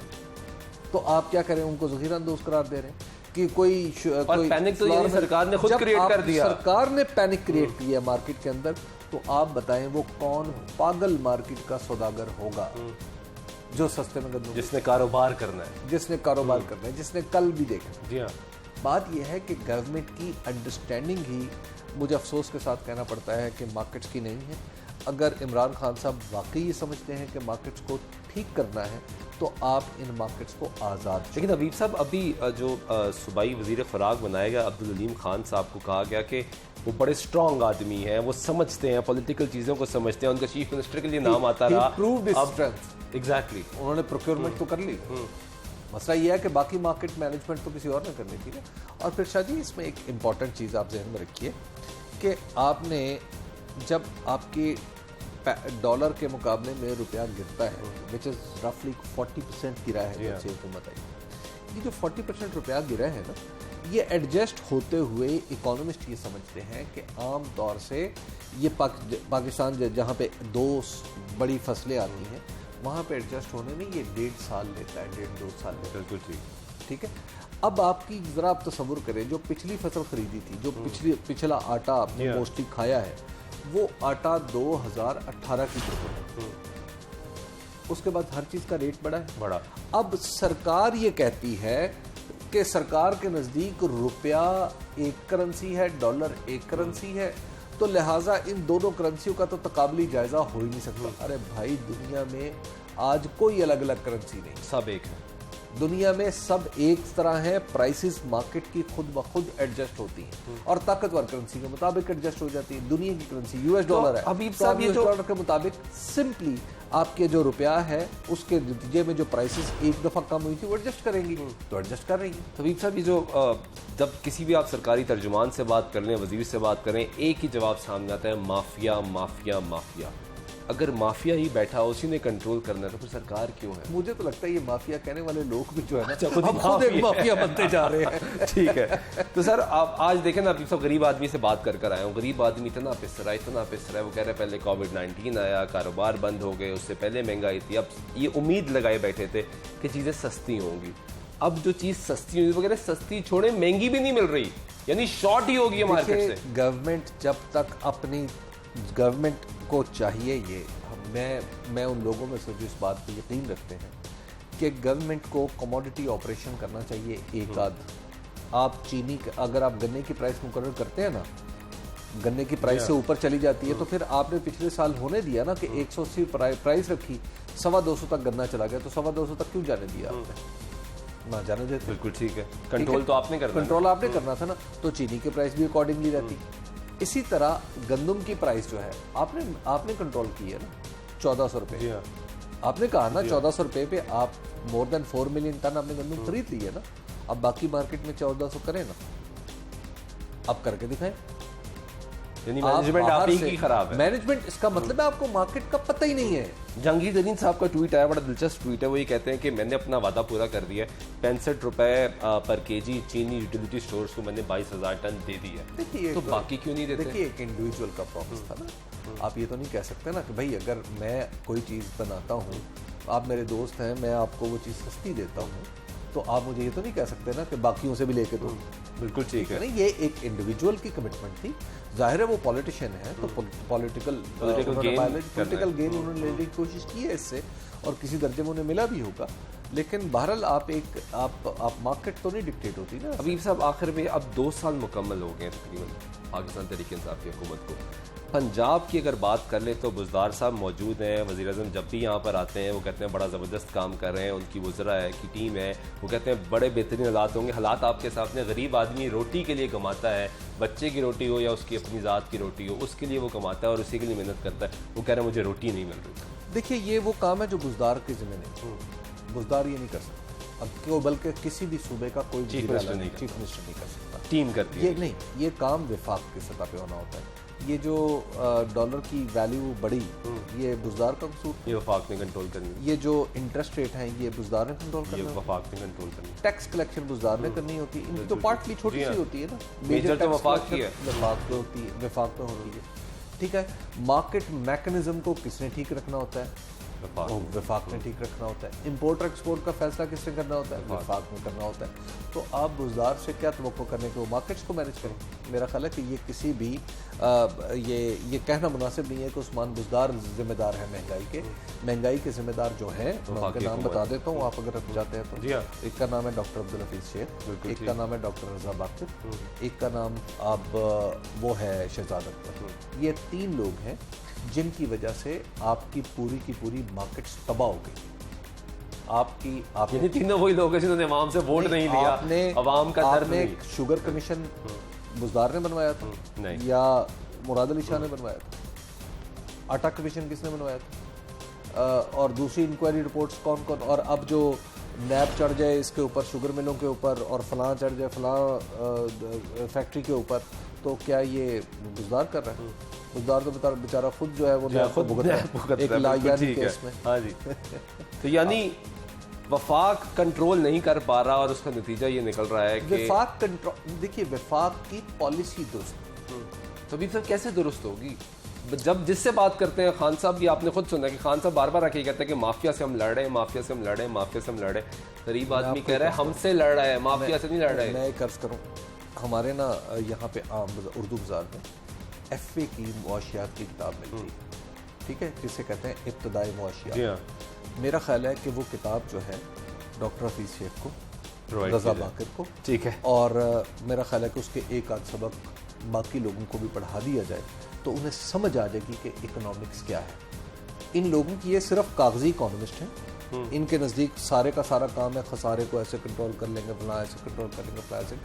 तो आप क्या करें? उनको ज़ख़ीरा अंदोज़ करार दे रहे हैं कि कोई पैनिक तो ये सरकार ने खुद क्रिएट कर दिया। सरकार ने पैनिक क्रिएट किया मार्केट के अंदर। तो आप बताएं वो कौन पागल मार्केट का सौदागर होगा जो सस्ते में गंदम, जिसने कारोबार करना है, जिसने कल भी देखा। जी हाँ, बात यह है कि गवर्नमेंट की अंडरस्टैंडिंग ही मुझे अफसोस के साथ कहना पड़ता है कि मार्केट्स की नहीं है। अगर इमरान खान साहब वाकई ये समझते हैं कि मार्केट्स को ठीक करना है तो आप इन मार्केट्स को आज़ाद। लेकिन अबीब साहब अभी जो सूबाई वज़ीर ख़ुराक बनाया गया अब्दुल अलीम खान साहब को कहा गया कि वो बड़े स्ट्रॉन्ग आदमी हैं, वो समझते हैं, पॉलिटिकल चीज़ों को समझते हैं, उनका चीफ मिनिस्टर के लिए नाम आता रहा। एग्जैक्टली, उन्होंने प्रोक्योरमेंट तो कर ली। मसला ये है कि बाकी मार्केट मैनेजमेंट तो किसी और ने करनी थी ना। और फिर शाह जी इसमें एक इम्पॉर्टेंट चीज़ आप जहन में रखिए कि आपने जब आपके डॉलर के मुकाबले में रुपया गिरता है, विच इज़ रफली 40% गिरा है जब से हुकूमत आई। ये जो 40% रुपया गिरा है ना, ये एडजस्ट होते हुए इकोनॉमिस्ट ये समझते हैं कि आम तौर से ये पाकिस्तान जहाँ पे 2 बड़ी फसलें आती हैं वहाँ पे एडजस्ट होने में ये 1.5 साल लेता है, 1.5-2 साल लेता है। बिल्कुल ठीक है। अब आपकी ज़रा आप तसव्वुर करें, जो पिछली फसल खरीदी थी, जो पिछला आटा आपने मोस्टली खाया है, वो आटा 2018 की फसल है। उसके बाद हर चीज़ का रेट बढ़ा। अब सरकार ये कहती है कि सरकार के नज़दीक रुपया एक करेंसी है, डॉलर एक करेंसी है, तो लिहाजा इन दोनों करेंसियों का तो तकाबली जायज़ा हो ही नहीं सकता। अरे भाई, दुनिया में आज कोई अलग अलग करेंसी नहीं, सब एक है। दुनिया में सब एक तरह है। प्राइसेस मार्केट की खुद ब खुद एडजस्ट होती हैं और ताकतवर करेंसी के मुताबिक एडजस्ट हो जाती है। दुनिया की करेंसी US डॉलर है, अभी तो US डॉलर के मुताबिक सिंपली आपके जो रुपया है उसके नतीजे में जो प्राइसेस एक दफ़ा कम हुई थी वो एडजस्ट करेंगी, तो एडजस्ट कर रही है। तो अबीब साहब, ये जो जब किसी भी आप सरकारी तर्जुमान से बात कर लें, वजीर से बात करें, एक ही जवाब सामने आता है, माफिया माफिया माफिया। अगर माफिया ही बैठा उसी ने कंट्रोल करना है तो फिर सरकार क्यों है? मुझे तो लगता है ये माफिया कहने वाले लोग भी जो है ना खुद एक माफिया बनते जा रहे हैं। ठीक है। तो सर आप आज देखें ना, आप सब गरीब आदमी से बात कर आए हो, गरीब आदमी इतना पिस रहा है। वो कह रहे पहले कोविड-19 आया, कारोबार बंद हो गए, उससे पहले महंगाई थी, अब ये उम्मीद लगाए बैठे थे कि चीज़ें सस्ती होंगी। अब जो चीज़ सस्ती होगी वगैरह सस्ती छोड़े, महंगी भी नहीं मिल रही, यानी शॉर्ट ही होगी मार्केट से। गवर्नमेंट जब तक अपनी गवर्नमेंट को चाहिए ये, मैं उन लोगों में से जो इस बात पर यकीन रखते हैं कि गवर्नमेंट को कमोडिटी ऑपरेशन करना चाहिए। एक आध आप चीनी, अगर आप गन्ने की प्राइस मुकर्रर करते हैं ना, गन्ने की प्राइस से ऊपर चली जाती है, तो फिर आपने पिछले साल होने दिया ना कि 180 प्राइस रखी, 250 तक गन्ना चला गया, तो 250 तक क्यों जाने दिया आपने? ना जाने देते। बिल्कुल ठीक है, कंट्रोल तो आपने करना, कंट्रोल आपने करना था ना, तो चीनी की प्राइस भी अकॉर्डिंगली रहती। इसी तरह गंदम की प्राइस जो है आपने कंट्रोल की है ना, 1400 रुपये। आपने कहा ना 1400 रुपए पे आप मोर देन 4 मिलियन टन आपने गंदम खरीद ली है ना, अब बाकी मार्केट में 1400 करें ना, अब करके दिखाएं। यानी मैनेजमेंट आप ही की खराब है। मैनेजमेंट, इसका मतलब है आपको मार्केट का पता ही नहीं है। जहांगीर तरीन साहब का ट्वीट आया, बड़ा दिलचस्प ट्वीट है। वो ये कहते हैं कि मैंने अपना वादा पूरा कर दिया है, 65 रुपए पर केजी चीनी यूटिलिटी स्टोर्स को मैंने 22,000 टन दे दी है, तो बाकी क्यों नहीं देते? देखिए एक इंडिविजुअल का प्रॉमिस था ना, आप ये तो नहीं कह सकते ना कि भाई अगर मैं कोई चीज़ बनाता हूँ, आप मेरे दोस्त हैं, मैं आपको वो चीज़ सस्ती देता हूँ, तो आप मुझे ये तो नहीं कह सकते ना कि बाकियों से भी लेके दो। बिल्कुल ठीक है। नहीं, ये एक इंडिविजुअल की कमिटमेंट थी। जाहिर है वो पॉलिटिशियन है, तो पॉलिटिकल गेन उन्होंने लेने की कोशिश की है इससे, और किसी दर्जे में उन्हें मिला भी होगा। लेकिन बहरहाल आप मार्केट तो नहीं डिक्टेट होती ना। अभी साहब आखिर में अब 2 साल मुकम्मल हो गए तकरीबन पाकिस्तान तहरीक इंसाफ की हुकूमत को। पंजाब की अगर बात कर ले तो बुज़दार साहब मौजूद हैं, वज़ीर-ए-आज़म जब भी यहाँ पर आते हैं वो कहते हैं बड़ा ज़बरदस्त काम कर रहे हैं, उनकी वज़रा है की टीम है, वो कहते हैं बड़े बेहतरीन हालात होंगे। हालात आपके सामने, गरीब आदमी रोटी के लिए कमाता है, बच्चे की रोटी हो या उसकी अपनी ज़ात की रोटी हो, उसके लिए वो कमाता है और उसी के लिए मेहनत करता है। वो कह रहे हैं मुझे रोटी नहीं मिल रही। देखिए ये वो काम है जो बुज़दार के ज़िम्मे नहीं, बुज़दार ये नहीं कर सकता अब क्यों, बल्कि किसी भी सूबे का कोई चीफ मिनिस्टर नहीं कर सकता, टीम करती है। ये नहीं, ये काम विफाक की सतह पे होना होता है। ये जो डॉलर की वैल्यू बढ़ी, ये बुज़दार का कसूर, ये वफाक ने कंट्रोल करनी। ये जो इंटरेस्ट रेट हैं ये बुज़दार ने कंट्रोल करना, ये वफाक ने कंट्रोल करनी। टैक्स कलेक्शन बुज़दार ने करनी होती है, इनकी तो पार्टली छोटी सी होती है ना, मेजर तो वफाक की है, विफाक में होती है। ठीक है, मार्केट मैकेनिज्म को किसने ठीक रखना होता है? विफाक ने ठीक रखना होता है। इंपोर्ट एक्सपोर्ट का फैसला किसने करना होता है? विफाक में करना होता है। तो आप बुज़दार से क्या तवक्को करने के वो मार्केट्स को मैनेज करें? मेरा ख्याल है कि ये किसी भी ये कहना मुनासिब नहीं है कि उस्मान बुज़दार जिम्मेदार है महंगाई के। महंगाई के जिम्मेदार जो हैं मैं उनके नाम बता देता हूँ, आप अगर रख जाते हैं तो। एक का नाम है डॉक्टर अब्दुल हफीज़ शेख, एक का नाम है डॉक्टर रज़ा बाक़िर, एक का नाम अब वो है शहजाद अख्तर। ये 3 लोग हैं जिनकी वजह से आपकी पूरी मार्केट्स तबाह हो गई। आपने तीनों वही लोग हैं जिन्होंने अवाम से वोट नहीं लिया, अवाम का दर्द नहीं। शुगर कमीशन बुज़दार ने बनवाया था नहीं, या मुराद अली शाह ने बनवाया था? आटा कमीशन किसने बनवाया था? और दूसरी इंक्वायरी रिपोर्ट्स कौन कौन? और अब जो नैब चढ़ जाए इसके ऊपर, शुगर मिलों के ऊपर, और फलां चढ़ जाए फलां फैक्ट्री के ऊपर, तो क्या ये बुज़दार कर रहा है? बुज़दार तो बेचारा खुद जो है वो खुद भुगत एक लायानी केस में। हाँ जी। तो यानी वफाक कंट्रोल नहीं कर पा रहा और उसका नतीजा ये निकल रहा है कि वफाक कंट्रोल। देखिए वफाक की पॉलिसी दुरुस्त, तो अभी सब कैसे दुरुस्त होगी? जब जिससे बात करते हैं, खान साहब भी आपने खुद सुना कि खान साहब बार बार आके कहते हैं कि माफिया से हम लड़ रहे हैं, माफिया से हम लड़ रहे हैं, माफिया से हम लड़ रहे हैं। गरीब आदमी कह रहा है हमसे लड़ रहा है, माफिया से नहीं लड़ रहा है। मैं कर्ज करूँ, हमारे ना यहाँ पे आम उर्दू बाजार में FA की मुआशियात की किताब मिलती है, ठीक है, जिसे कहते हैं इब्तदाई मुआशियात। मेरा ख्याल है कि वो किताब जो है डॉक्टर हफीज़ शेख को, रज़ा बाक़िर को, ठीक है, और मेरा ख्याल है कि उसके एक आध सबक बाकी लोगों को भी पढ़ा दिया जाए तो उन्हें समझ आ जाएगी कि इकोनॉमिक्स क्या है। इन लोगों की ये सिर्फ कागजी इकोनॉमिस्ट हैं, इनके नज़दीक सारे का सारा काम है खसारे को ऐसे कंट्रोल कर लेंगे, फला ऐसे कंट्रोल कर लेंगे, फला ऐसे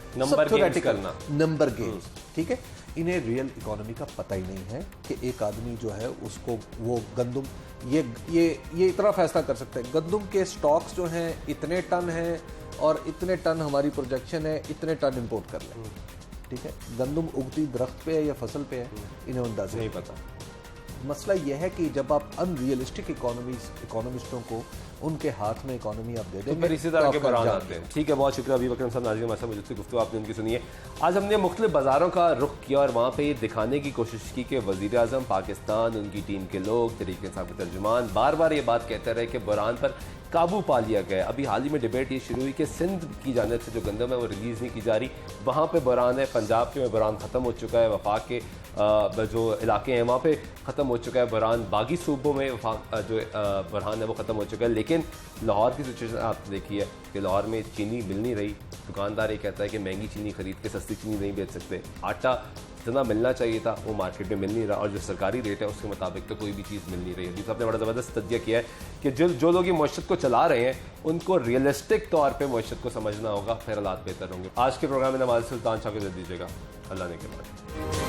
नंबर गेम्स, ठीक है। इन्हें रियल इकोनॉमी का पता ही नहीं है कि एक आदमी जो है उसको वो गंदम ये इतना फैसला कर सकता है गंदम के स्टॉक्स जो हैं इतने टन हैं और इतने टन हमारी प्रोजेक्शन है, इतने टन इंपोर्ट कर लें, ठीक है। गंदम उगती दरख्त पे है या फसल पे है, इन्हें अंदाजा नहीं पता। मसला यह है कि जब आप अनरियलिस्टिक इकोनॉमिस्टों को उनके हाथ में इकोनॉमी आप दे देंगे तो इसी तरह के बयान आते हैं। ठीक है, बहुत शुक्रिया अभी बकर साहब, नाज़रीन हमारे साथ मौजूद थे, गुफ्तगू आपने उनकी सुनी है। आज हमने मुख्तलिफ बाज़ारों का रुख किया और वहाँ पे ये दिखाने की कोशिश की कि वज़ीर आज़म पाकिस्तान, उनकी टीम के लोग, तहरीक इंसाफ के तर्जुमान बार बार ये बात कहते रहे कि बुरहान पर काबू पा लिया गया। अभी हाल ही में डिबेट ये शुरू हुई कि सिंध की जानिब से जो गंदम है वो रिलीज़ नहीं की जा रही, वहाँ पे बुरहान है। पंजाब के में बुरहान ख़त्म हो चुका है, वफाक के जो इलाके हैं वहाँ पे ख़त्म हो चुका है बुरहान, बाकी सूबों में जो बुरहान है वो ख़त्म हो चुका है। लेकिन लाहौर की सिचुएशन आपने देखी है कि लाहौर में चीनी मिल नहीं रही, दुकानदार ये कहता है कि महंगी चीनी खरीद के सस्ती चीनी नहीं बेच सकते, आटा जितना मिलना चाहिए था वो मार्केट में मिल नहीं रहा और जो सरकारी रेट है उसके मुताबिक तो कोई भी चीज़ मिल नहीं रही है। अभी आपने बड़ा ज़बरदस्त तज्जिया किया है कि जो लोग ये मईशत को चला रहे हैं उनको रियलिस्टिक तौर पर मईशत को समझना होगा, फिर हालात बेहतर होंगे। आज के प्रोग्राम में नवाज़ सुल्तान शाह को दे दीजिएगा। अल्लाह ने के बाद।